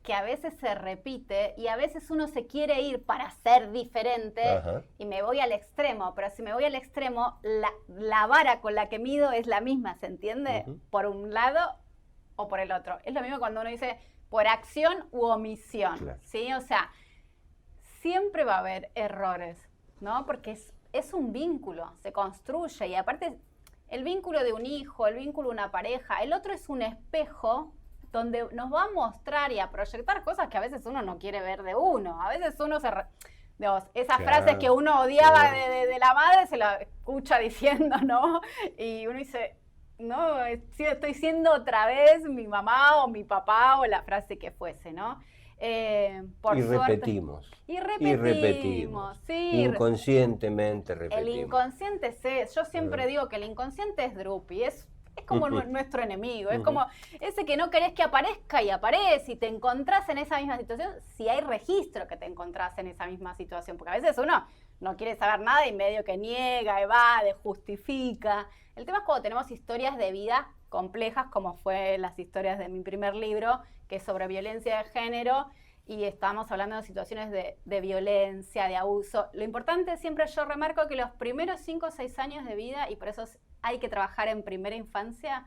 que a veces se repite y a veces uno se quiere ir para ser diferente.
Ajá.
Y me voy al extremo, pero si me voy al extremo, la vara con la que mido es la misma, ¿se entiende? Por un lado o por el otro. Es lo mismo cuando uno dice por acción u omisión,
Claro.
¿sí? O sea, siempre va a haber errores, ¿no? Porque es un vínculo, se construye y aparte el vínculo de un hijo, el vínculo de una pareja, el otro es un espejo donde nos va a mostrar y a proyectar cosas que a veces uno no quiere ver de uno. A veces uno Dios, esas
Claro,
frases que uno odiaba
claro.
de la madre se la escucha diciendo, ¿no? Y uno dice, no, estoy siendo otra vez mi mamá o mi papá o la frase que fuese, ¿no? Por
Y
suerte.
repetimos.
Y repetimos, sí.
Inconscientemente
El
repetimos.
inconsciente yo siempre digo que el inconsciente es Drupi, es como nuestro enemigo, es como ese que no querés que aparezca y aparece y te encontrás en esa misma situación, si hay registro que te encontrás en esa misma situación, porque a veces uno no quiere saber nada y medio que niega, evade, justifica. El tema es cuando tenemos historias de vida complejas, como fue las historias de mi primer libro, que es sobre violencia de género, y estamos hablando de situaciones de violencia, de abuso. Lo importante siempre yo remarco que los primeros 5 o 6 años de vida, y por eso hay que trabajar en primera infancia,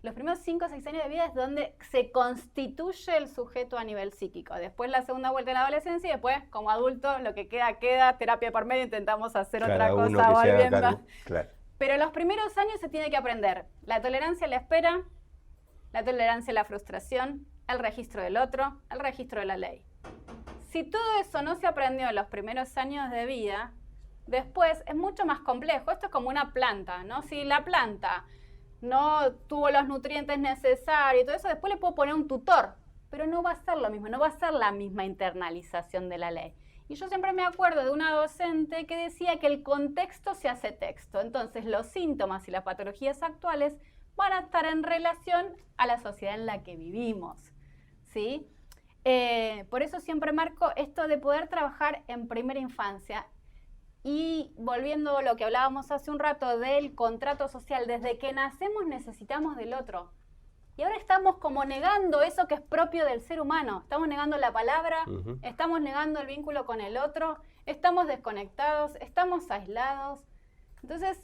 los primeros 5 o 6 años de vida es donde se constituye el sujeto a nivel psíquico. Después la segunda vuelta en la adolescencia y después como adulto lo que queda, terapia por medio, intentamos hacer
Cada
otra
uno
cosa
que se haga
volviendo.
cargo. Claro.
Pero los primeros años se tiene que aprender la tolerancia a la espera, la tolerancia a la frustración, el registro del otro, el registro de la ley. Si todo eso no se aprendió en los primeros años de vida, después es mucho más complejo. Esto es como una planta, ¿no? Si la planta no tuvo los nutrientes necesarios y todo eso, después le puedo poner un tutor, pero no va a ser lo mismo, no va a ser la misma internalización de la ley. Y yo siempre me acuerdo de una docente que decía que el contexto se hace texto. Entonces los síntomas y las patologías actuales van a estar en relación a la sociedad en la que vivimos, ¿sí? Por eso siempre marco esto de poder trabajar en primera infancia. Y volviendo a lo que hablábamos hace un rato del contrato social, desde que nacemos necesitamos del otro. Y ahora estamos como negando eso que es propio del ser humano. Estamos negando la palabra, estamos negando el vínculo con el otro, estamos desconectados, estamos aislados. Entonces,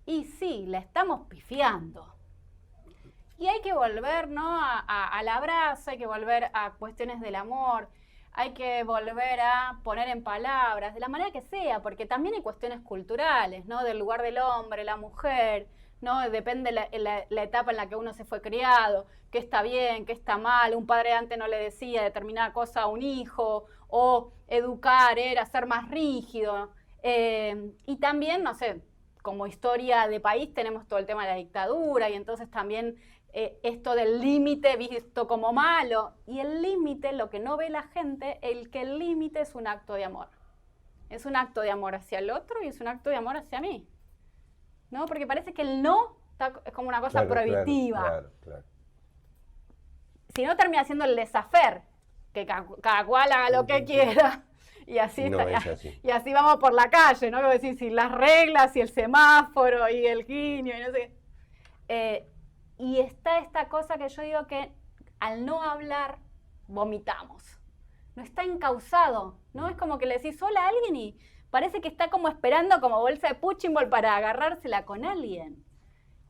y sí, la estamos pifiando. Y hay que volver, ¿no? al abrazo, hay que volver a cuestiones del amor, hay que volver a poner en palabras, de la manera que sea, porque también hay cuestiones culturales, ¿no? Del lugar del hombre, la mujer, ¿no? Depende la etapa en la que uno se fue criado, qué está bien, qué está mal. Un padre antes no le decía determinada cosa a un hijo, o educar era ser más rígido. Y también, no sé, como historia de país tenemos todo el tema de la dictadura, y entonces también esto del límite visto como malo. Y el límite, lo que no ve la gente, el límite es un acto de amor. Es un acto de amor hacia el otro y es un acto de amor hacia mí. ¿No? Porque parece que el no es como una cosa prohibitiva.
Claro.
Si no, termina siendo el laissez-faire, que cada cual haga lo que quiera. Y así,
No es así.
Y así vamos por la calle, ¿no? Como decir, si las reglas, y el semáforo, y el guiño, y no sé qué. Y está esta cosa que yo digo que al no hablar, vomitamos. No está encauzado, ¿no? Es como que le decís hola a alguien y parece que está como esperando como bolsa de punching ball para agarrársela con alguien.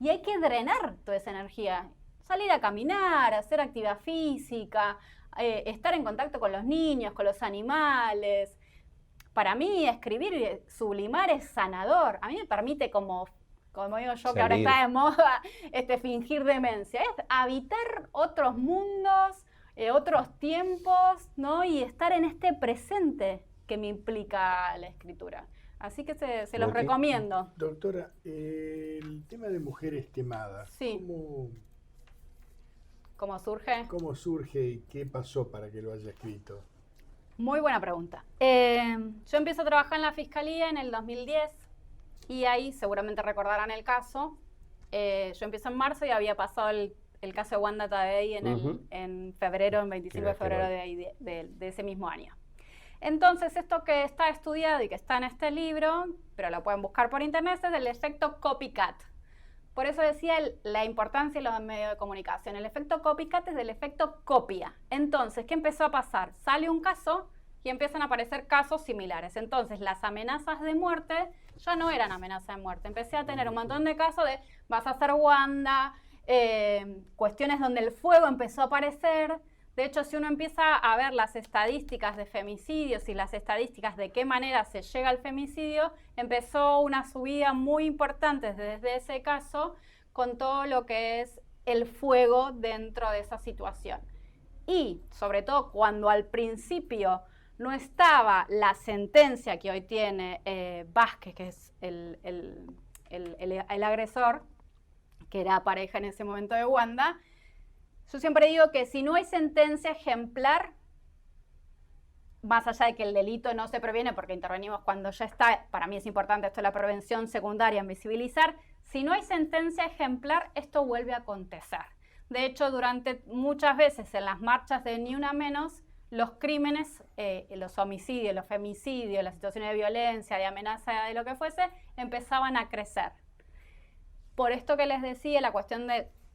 Y hay que drenar toda esa energía. Salir a caminar, hacer actividad física, estar en contacto con los niños, con los animales. Para mí, escribir, sublimar es sanador. A mí me permite, como digo yo, que ahora está de moda, fingir demencia. Es habitar otros mundos, otros tiempos, ¿no? Y estar en este presente que me implica la escritura. Así que se los recomiendo.
Doctora, el tema de Mujeres Quemadas,
sí. ¿Cómo surge?
¿Cómo surge y qué pasó para que lo haya escrito?
Muy buena pregunta. Yo empiezo a trabajar en la Fiscalía en el 2010 y ahí seguramente recordarán el caso. Yo empiezo en marzo y había pasado el caso de Wanda Tadei en febrero, en 25 de febrero de ese mismo año. Entonces, esto que está estudiado y que está en este libro, pero lo pueden buscar por internet, es el efecto copycat. Por eso decía la importancia de los medios de comunicación. El efecto copycat es del efecto copia. Entonces, ¿qué empezó a pasar? Sale un caso y empiezan a aparecer casos similares. Entonces, las amenazas de muerte ya no eran amenazas de muerte. Empecé a tener un montón de casos de vas a ser Wanda, cuestiones donde el fuego empezó a aparecer. De hecho, si uno empieza a ver las estadísticas de femicidios y las estadísticas de qué manera se llega al femicidio, empezó una subida muy importante desde ese caso con todo lo que es el fuego dentro de esa situación. Y, sobre todo, cuando al principio no estaba la sentencia que hoy tiene Vázquez, que es el agresor, que era pareja en ese momento de Wanda. Yo siempre digo que si no hay sentencia ejemplar, más allá de que el delito no se previene, porque intervenimos cuando ya está, para mí es importante esto de la prevención secundaria, en visibilizar, si no hay sentencia ejemplar, esto vuelve a acontecer. De hecho, durante muchas veces en las marchas de Ni Una Menos, los crímenes, los homicidios, los femicidios, las situaciones de violencia, de amenaza, de lo que fuese, empezaban a crecer. Por esto que les decía, la cuestión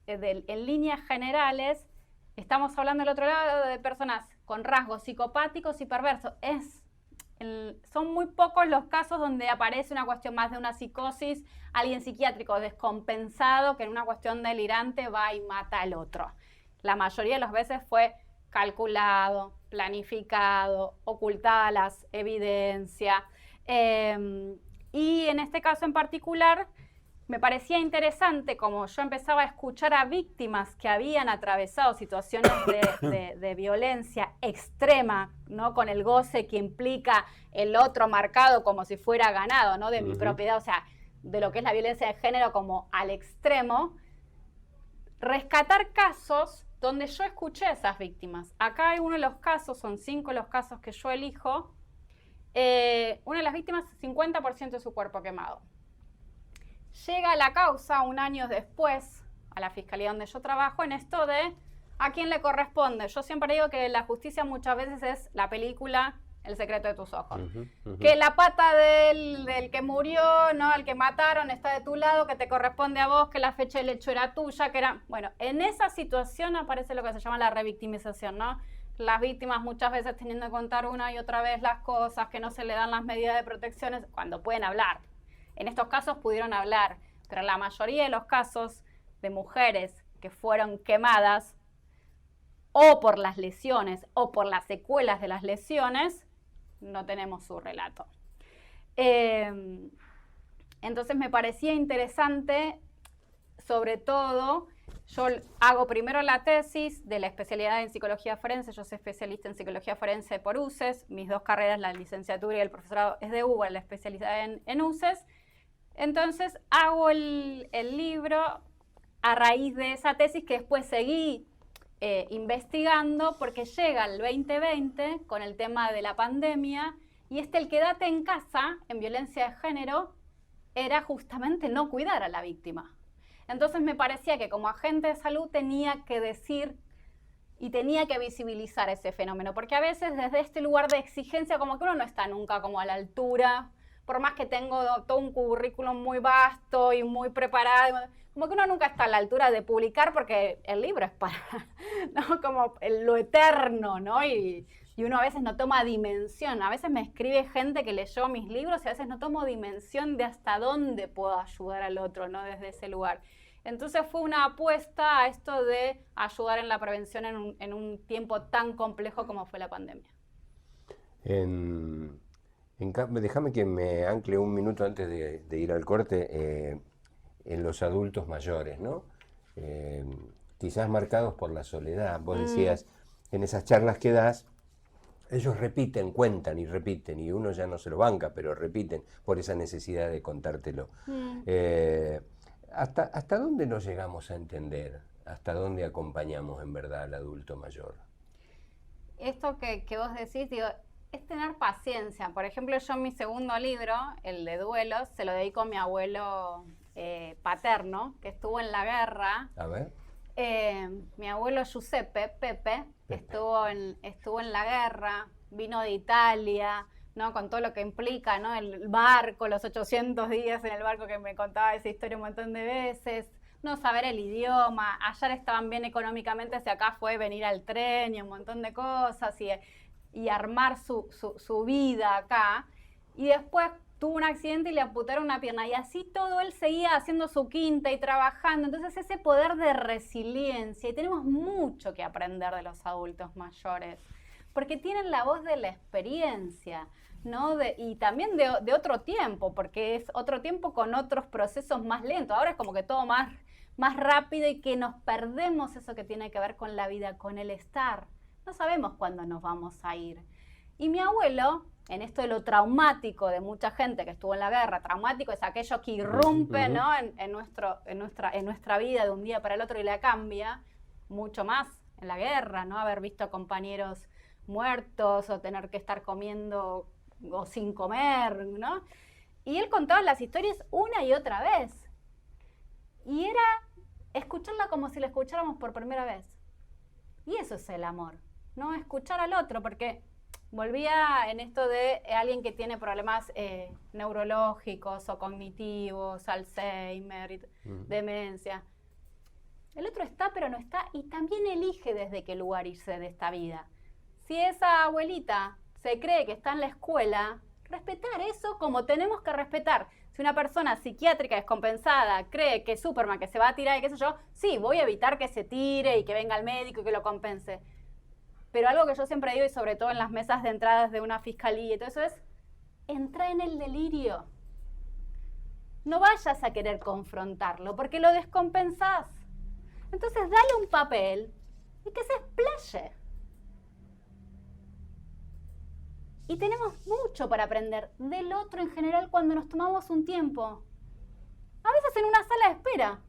en líneas generales, estamos hablando del otro lado de personas con rasgos psicopáticos y perversos. Son muy pocos los casos donde aparece una cuestión más de una psicosis, alguien psiquiátrico descompensado que en una cuestión delirante va y mata al otro. La mayoría de las veces fue calculado, planificado, ocultada las evidencias. Y en este caso en particular, me parecía interesante como yo empezaba a escuchar a víctimas que habían atravesado situaciones de violencia extrema, ¿no? Con el goce que implica el otro marcado como si fuera ganado, ¿no? De mi propiedad, o sea, de lo que es la violencia de género como al extremo. Rescatar casos donde yo escuché a esas víctimas. Acá hay uno de los casos, son 5 los casos que yo elijo. Una de las víctimas, 50% de su cuerpo quemado. Llega a la causa un año después, a la fiscalía donde yo trabajo, en esto de a quién le corresponde. Yo siempre digo que la justicia muchas veces es la película El secreto de tus ojos.
Ujú.
Que la pata del que murió, ¿no? El que mataron está de tu lado, que te corresponde a vos, que la fecha del hecho era tuya, que era... Bueno, en esa situación aparece lo que se llama la revictimización, ¿no? Las víctimas muchas veces teniendo que contar una y otra vez las cosas, que no se le dan las medidas de protección cuando pueden hablar. En estos casos pudieron hablar, pero en la mayoría de los casos de mujeres que fueron quemadas o por las lesiones o por las secuelas de las lesiones, no tenemos su relato. Entonces me parecía interesante, sobre todo, yo hago primero la tesis de la especialidad en psicología forense, yo soy especialista en psicología forense por UCES, mis 2 carreras, la licenciatura y el profesorado es de UBA, la especialidad en UCES. Entonces hago el libro a raíz de esa tesis que después seguí investigando, porque llega el 2020 con el tema de la pandemia y el quédate en casa en violencia de género era justamente no cuidar a la víctima. Entonces me parecía que como agente de salud tenía que decir y tenía que visibilizar ese fenómeno, porque a veces desde este lugar de exigencia como que uno no está nunca como a la altura, por más que tengo todo un currículum muy vasto y muy preparado, como que uno nunca está a la altura de publicar porque el libro es para, ¿no? Como lo eterno, ¿no? Y uno a veces no toma dimensión. A veces me escribe gente que leyó mis libros y a veces no tomo dimensión de hasta dónde puedo ayudar al otro, ¿no? Desde ese lugar. Entonces fue una apuesta a esto de ayudar en la prevención en un tiempo tan complejo como fue la pandemia.
Déjame que me ancle un minuto antes de ir al corte en los adultos mayores, ¿no? Quizás marcados por la soledad. Vos decías, en esas charlas que das, ellos repiten, cuentan y uno ya no se lo banca, pero repiten por esa necesidad de contártelo. ¿Hasta dónde nos llegamos a entender? ¿Hasta dónde acompañamos en verdad al adulto mayor?
Esto que vos decís, digo, es tener paciencia. Por ejemplo, yo en mi segundo libro, el de duelos, se lo dedico a mi abuelo paterno, que estuvo en la guerra.
A ver.
Mi abuelo Giuseppe, Pepe. Estuvo en la guerra, vino de Italia, ¿no? Con todo lo que implica, ¿no? El barco, los 800 días en el barco, que me contaba esa historia un montón de veces, no saber el idioma, ayer estaban bien económicamente, si acá fue venir al tren y un montón de cosas y armar su vida acá, y después tuvo un accidente y le amputaron una pierna, y así todo él seguía haciendo su quinta y trabajando. Entonces ese poder de resiliencia, y tenemos mucho que aprender de los adultos mayores, porque tienen la voz de la experiencia, ¿no? Y también de otro tiempo, porque es otro tiempo con otros procesos más lentos. Ahora es como que todo más rápido y que nos perdemos eso que tiene que ver con la vida, con el estar. No sabemos cuándo nos vamos a ir. Y mi abuelo, en esto de lo traumático de mucha gente que estuvo en la guerra, traumático es aquello que irrumpe, ¿no? en nuestra vida de un día para el otro y la cambia, mucho más en la guerra, ¿no? Haber visto compañeros muertos o tener que estar comiendo o sin comer, ¿no? Y él contaba las historias una y otra vez. Y era escucharla como si la escucháramos por primera vez. Y eso es el amor, ¿no? Escuchar al otro, porque volvía en esto de alguien que tiene problemas neurológicos o cognitivos, Alzheimer, demencia. El otro está, pero no está, y también elige desde qué lugar irse de esta vida. Si esa abuelita se cree que está en la escuela, respetar eso como tenemos que respetar. Si una persona psiquiátrica descompensada cree que es Superman, que se va a tirar y qué sé yo, sí, voy a evitar que se tire y que venga el médico y que lo compense. Pero algo que yo siempre digo, y sobre todo en las mesas de entradas de una fiscalía y todo eso, es entra en el delirio. No vayas a querer confrontarlo porque lo descompensás. Entonces dale un papel y que se explaye. Y tenemos mucho para aprender del otro en general cuando nos tomamos un tiempo. A veces en una sala de espera.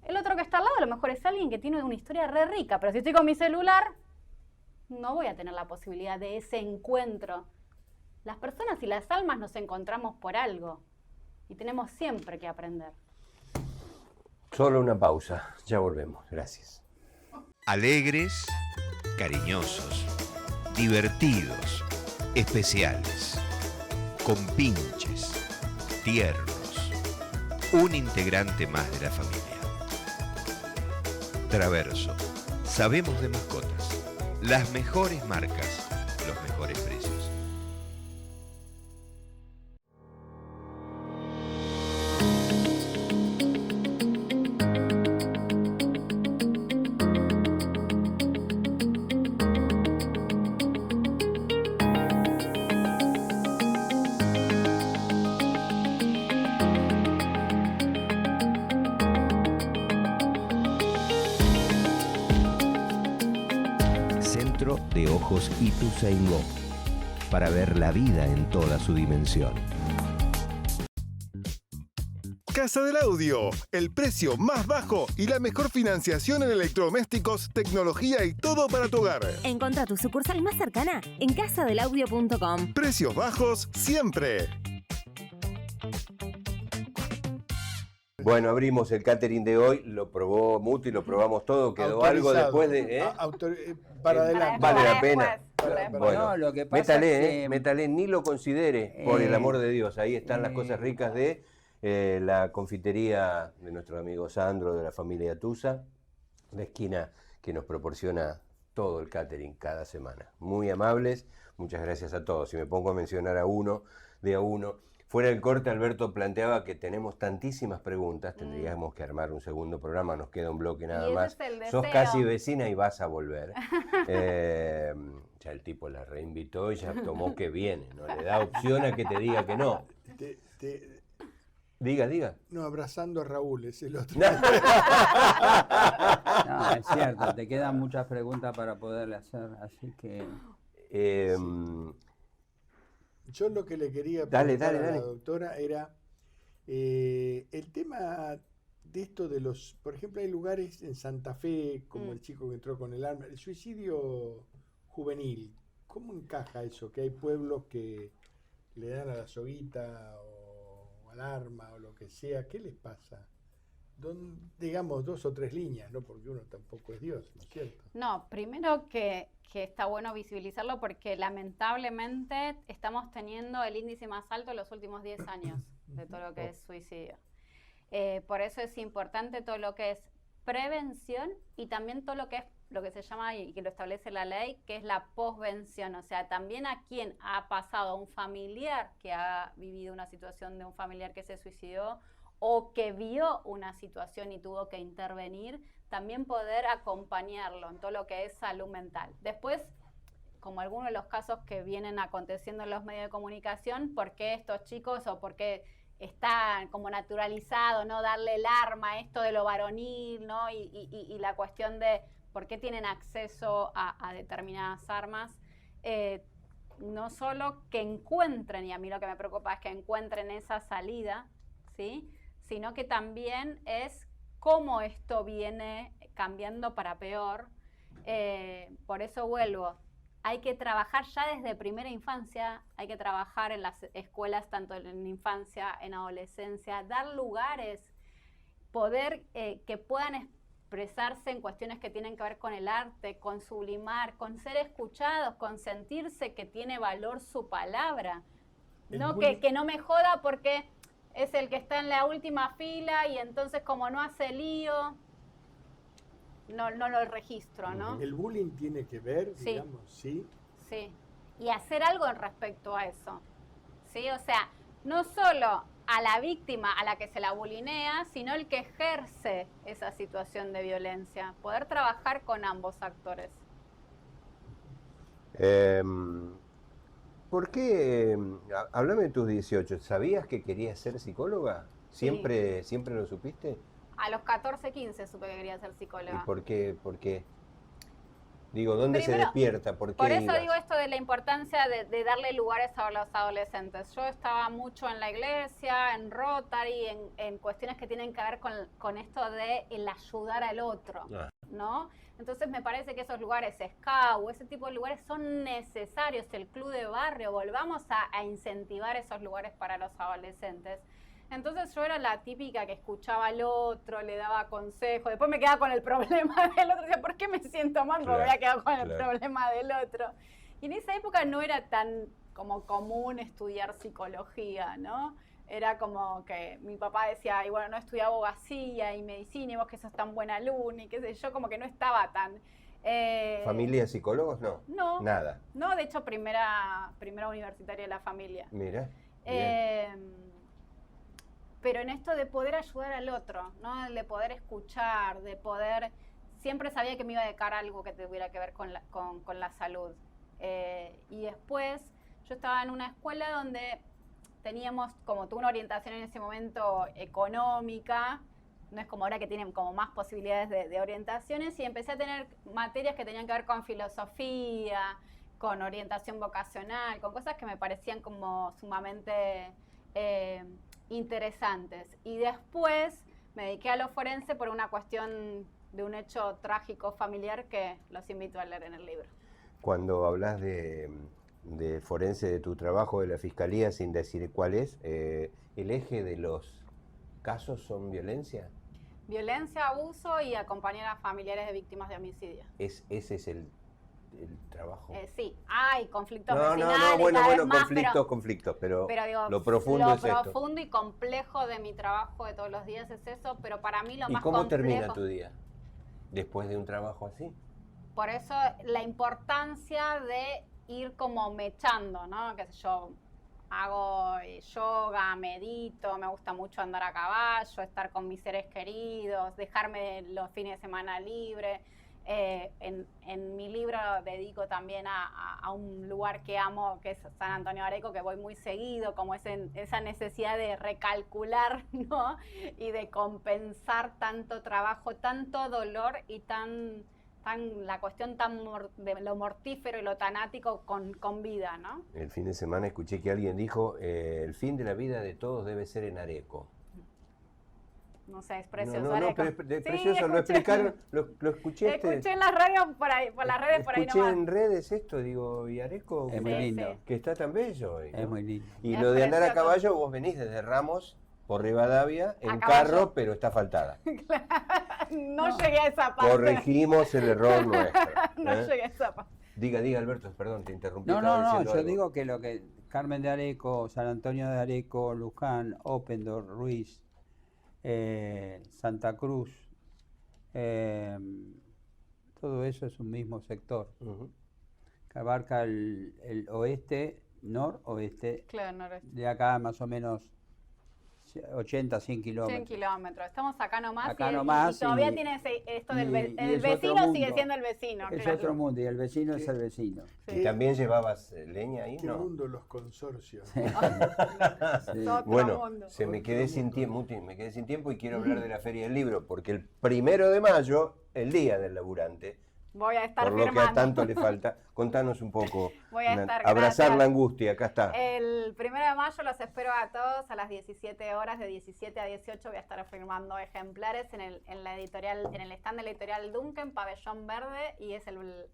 El otro que está al lado a lo mejor es alguien que tiene una historia re rica, pero si estoy con mi celular, no voy a tener la posibilidad de ese encuentro. Las personas y las almas nos encontramos por algo y tenemos siempre que aprender.
Solo una pausa, ya volvemos, gracias.
Alegres, cariñosos, divertidos, especiales, con pinches, tiernos, un integrante más de la familia. Traverso, sabemos de mascotas, las mejores marcas, los mejores precios. Centro de Ojos Ituzaingó, para ver la vida en toda su dimensión.
Casa del Audio, el precio más bajo y la mejor financiación en electrodomésticos, tecnología y todo para tu hogar.
Encontrá tu sucursal más cercana en casadelaudio.com.
Precios bajos siempre.
Bueno, abrimos el catering de hoy, lo probó Muti, lo probamos todo, quedó algo
Autorizado.
después de...
Para adelante.
Vale la
Para
pena.
después.
Bueno,
No, lo que pasa
métale,
es que-
métale, ni lo considere, por el
Eh,
amor de Dios. Ahí están las cosas ricas de la confitería de nuestro amigo Sandro, de la familia Tusa, la esquina que nos proporciona todo el catering cada semana. Muy amables, muchas gracias a todos. Si me pongo a mencionar a uno, de a uno. Fuera del corte, Alberto planteaba que tenemos tantísimas preguntas, tendríamos que armar un segundo programa, nos queda un bloque nada
ese
más.
es el
Sos
deseo.
casi vecina y vas a volver. Ya el tipo la reinvitó y ya tomó que viene, no le da opción a que te diga que no. Diga.
No, abrazando a Raúl, es el otro.
No, es cierto, te quedan muchas preguntas para poderle hacer, así que...
Yo lo que le quería
Dale,
preguntar
dale,
a la
dale.
doctora era el tema de esto de los, por ejemplo, hay lugares en Santa Fe, como el chico que entró con el arma, el suicidio juvenil, ¿cómo encaja eso? Que hay pueblos que le dan a la soguita o al arma o lo que sea, ¿qué les pasa? Digamos 2 o 3 líneas, ¿no? Porque uno tampoco es Dios, ¿no es cierto?
No, primero que está bueno visibilizarlo porque lamentablemente estamos teniendo el índice más alto en los últimos 10 años de todo lo que es suicidio. Por eso es importante todo lo que es prevención y también todo lo que es lo que se llama y que lo establece la ley, que es la posvención. O sea, también a quien ha pasado un familiar que ha vivido una situación de un familiar que se suicidó o que vio una situación y tuvo que intervenir, también poder acompañarlo en todo lo que es salud mental. Después, como algunos de los casos que vienen aconteciendo en los medios de comunicación, ¿por qué estos chicos o por qué está como naturalizado, ¿no? Darle el arma, esto de lo varonil, ¿no? Y la cuestión de por qué tienen acceso a determinadas armas. No solo que encuentren, y a mí lo que me preocupa es que encuentren esa salida, ¿sí? Sino que también es cómo esto viene cambiando para peor. Por eso vuelvo. Hay que trabajar ya desde primera infancia, hay que trabajar en las escuelas, tanto en infancia, en adolescencia, dar lugares, poder que puedan expresarse en cuestiones que tienen que ver con el arte, con sublimar, con ser escuchados, con sentirse que tiene valor su palabra. No que no me joda porque es el que está en la última fila y entonces como no hace lío, no lo registro, ¿no?
El bullying tiene que ver,
Sí.
digamos, ¿sí?
Sí, y hacer algo en respecto a eso, ¿sí? O sea, no solo a la víctima a la que se la bulinea, sino el que ejerce esa situación de violencia, poder trabajar con ambos actores.
¿Por qué? Háblame de tus 18. ¿Sabías que querías ser psicóloga? ¿Siempre lo supiste?
A los 14, 15 supe que quería ser
¿Y
psicóloga.
por qué? Digo, ¿dónde se
Primero,
despierta? ¿Por qué
Por eso
ibas?
digo esto de la importancia de darle lugares a los adolescentes. Yo estaba mucho en la iglesia, en Rotary, en cuestiones que tienen que ver con esto de el ayudar al otro, ¿no? Entonces me parece que esos lugares, SCAU, ese tipo de lugares son necesarios, el club de barrio, volvamos a incentivar esos lugares para los adolescentes. Entonces yo era la típica que escuchaba al otro, le daba consejos, después me quedaba con el problema del otro, decía, ¿por qué me siento mal? Porque me voy a quedar con el problema del otro. Y en esa época no era tan como común estudiar psicología, ¿no? Era como que mi papá decía, y bueno, no estudié abogacía y medicina, y vos que sos tan buena alumna, y qué sé yo, como que no estaba tan...
¿Familia de psicólogos? No.
No.
Nada.
No, de hecho, primera universitaria de la familia.
Mira.
Pero en esto de poder ayudar al otro, ¿no? De poder escuchar, de poder... Siempre sabía que me iba a dedicar a algo que tuviera que ver con la salud. Y después yo estaba en una escuela donde teníamos, como tuve una orientación en ese momento económica, no es como ahora que tienen como más posibilidades de orientaciones, y empecé a tener materias que tenían que ver con filosofía, con orientación vocacional, con cosas que me parecían como sumamente interesantes. Y después me dediqué a lo forense por una cuestión de un hecho trágico familiar que los invito a leer en el libro.
Cuando hablas de forense, de tu trabajo, de la fiscalía, sin decir cuál es, ¿el eje de los casos son violencia?
Violencia, abuso y acompañar a familiares de víctimas de homicidio.
Ese es el trabajo.
Sí, hay conflictos
No,
vecinales.
bueno,
más,
conflictos, pero
digo,
lo profundo es esto.
Lo profundo y complejo de mi trabajo de todos los días es eso, pero para mí lo
¿Y
más
cómo
complejo...
termina tu día después de un trabajo así?
Por eso la importancia de ir como mechando, ¿no? Qué sé yo, hago yoga, medito, me gusta mucho andar a caballo, estar con mis seres queridos, dejarme los fines de semana libre. En mi libro dedico también a un lugar que amo, que es San Antonio de Areco, que voy muy seguido, como esa necesidad de recalcular, ¿no? Y de compensar tanto trabajo, tanto dolor y la cuestión de lo mortífero y lo tanático con vida, ¿no?
El fin de semana escuché que alguien dijo, el fin de la vida de todos debe ser en Areco.
No sé, es precioso.
No, pero es precioso, lo
escuché.
explicaron, lo escuché.
Escuché en las radios por ahí, por las redes por ahí
Escuché
nomás.
en redes esto, digo, y Areco,
Es muy lindo.
que está tan bello hoy, ¿no?
Es muy lindo.
Y
Es
lo de andar a
precioso.
caballo, vos venís desde Ramos por Rivadavia en
caballo.
carro, pero está asfaltada.
No llegué a esa parte.
Corregimos el error nuestro.
No
¿eh?
llegué a esa parte.
Diga, Alberto, perdón, te interrumpí.
No,
estaba
yo
diciendo algo.
digo que lo que Carmen de Areco, San Antonio de Areco, Luján, Oppendorf, Ruiz, Santa Cruz, todo eso es un mismo sector,
Ujú.
que abarca el oeste, noroeste,
Claro, noroeste.
de acá más o menos 80, 100
100
kilómetros.
kilómetros. Estamos acá nomás.
Acá
y
nomás
todavía
y-
tiene esto
y-
del
y
el
es otro
vecino sigue
mundo.
siendo el vecino.
Es
claro.
otro mundo y el vecino es el vecino.
¿Y
Sí.
también llevabas leña ahí?
¿Qué
No.
mundo los consorcios?
Sí.
Otro
Bueno,
mundo.
me quedé sin tiempo y quiero hablar de la Feria del Libro, porque el 1 de mayo, el día del laburante,
Voy a estar
por lo que
firmando.
a tanto le falta, contanos un poco.
Voy a estar,
abrazar
gracias.
la angustia, acá está.
El 1 de mayo los espero a todos a las 17 horas, de 17 a 18 voy a estar firmando ejemplares en el stand de la editorial Duncan, Pabellón Verde, y es el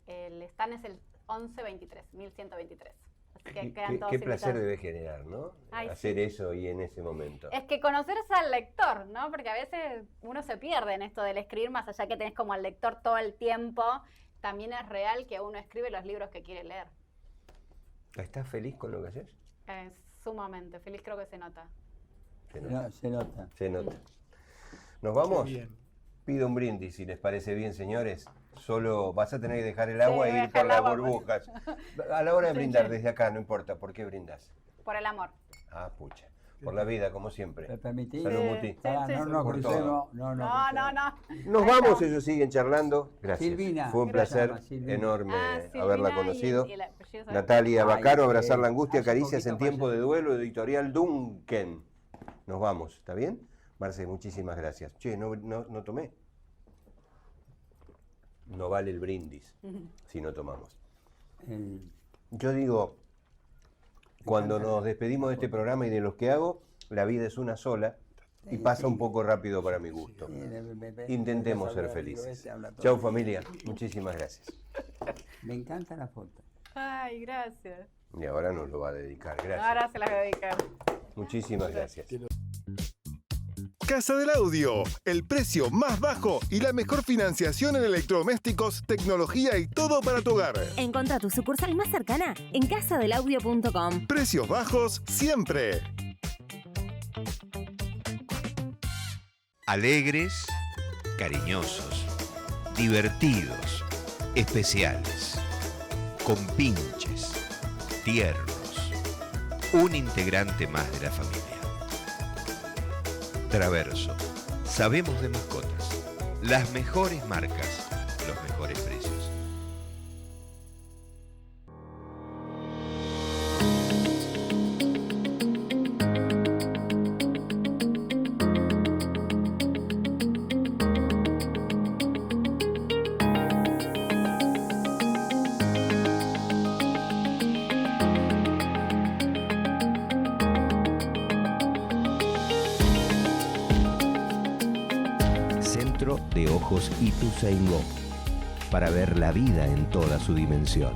stand es el 1123. Así que quedan todos
Qué placer
invitados.
debe generar, ¿no?
Ay,
hacer
sí.
eso y en ese momento.
Es que conocerse al lector, ¿no? Porque a veces uno se pierde en esto del escribir, más allá que tenés como al lector todo el tiempo, también es real que uno escribe los libros que quiere leer.
¿Estás feliz con lo que haces?
Sumamente feliz, creo que se nota.
Se nota.
No, se nota.
Se nota. ¿Nos vamos?
Qué bien.
Pido un brindis, si les parece bien, señores. Solo vas a tener que dejar el agua
Sí,
e
voy a
ir
dejar
por
el
las
agua,
burbujas. A la hora de brindar desde acá, no importa. ¿Por qué brindas?
Por el amor.
Ah, pucha. Por la vida, como siempre.
¿Me permitís?
Salud, Muti.
Pará,
Sí,
no
sí.
nos
Por
crucemos.
todo.
No.
Nos
Ahí
vamos,
está.
ellos siguen charlando. Gracias.
Silvina.
Fue un
Gracias,
placer
Silvina.
enorme
Silvina
haberla
y
conocido.
el apellido, ¿sabes?
Natalia
Ay,
Bacaro,
sí.
Abrazar la Angustia,
Hace
Caricias en
poquito
Tiempo de
falleció.
Duelo, editorial Duncan. Nos vamos, ¿está bien? Marce, muchísimas gracias. Che, no tomé. No vale el brindis si no tomamos. Yo digo, cuando nos despedimos de este programa y de los que hago, la vida es una sola y pasa un poco rápido para mi gusto. Intentemos ser felices. Chau familia, muchísimas gracias.
Me encanta la foto.
Ay, gracias.
Y ahora nos lo va a dedicar, gracias.
Ahora se las voy a dedicar.
Muchísimas gracias.
Casa del Audio, el precio más bajo y la mejor financiación en electrodomésticos, tecnología y todo para tu hogar.
Encontrá tu sucursal más cercana en casadelaudio.com.
Precios bajos siempre.
Alegres, cariñosos, divertidos, especiales, compinches, tiernos, un integrante más de la familia. Traverso, sabemos de mascotas, las mejores marcas, los mejores precios. Centro de Ojos Ituzaingó, para ver la vida en toda su dimensión.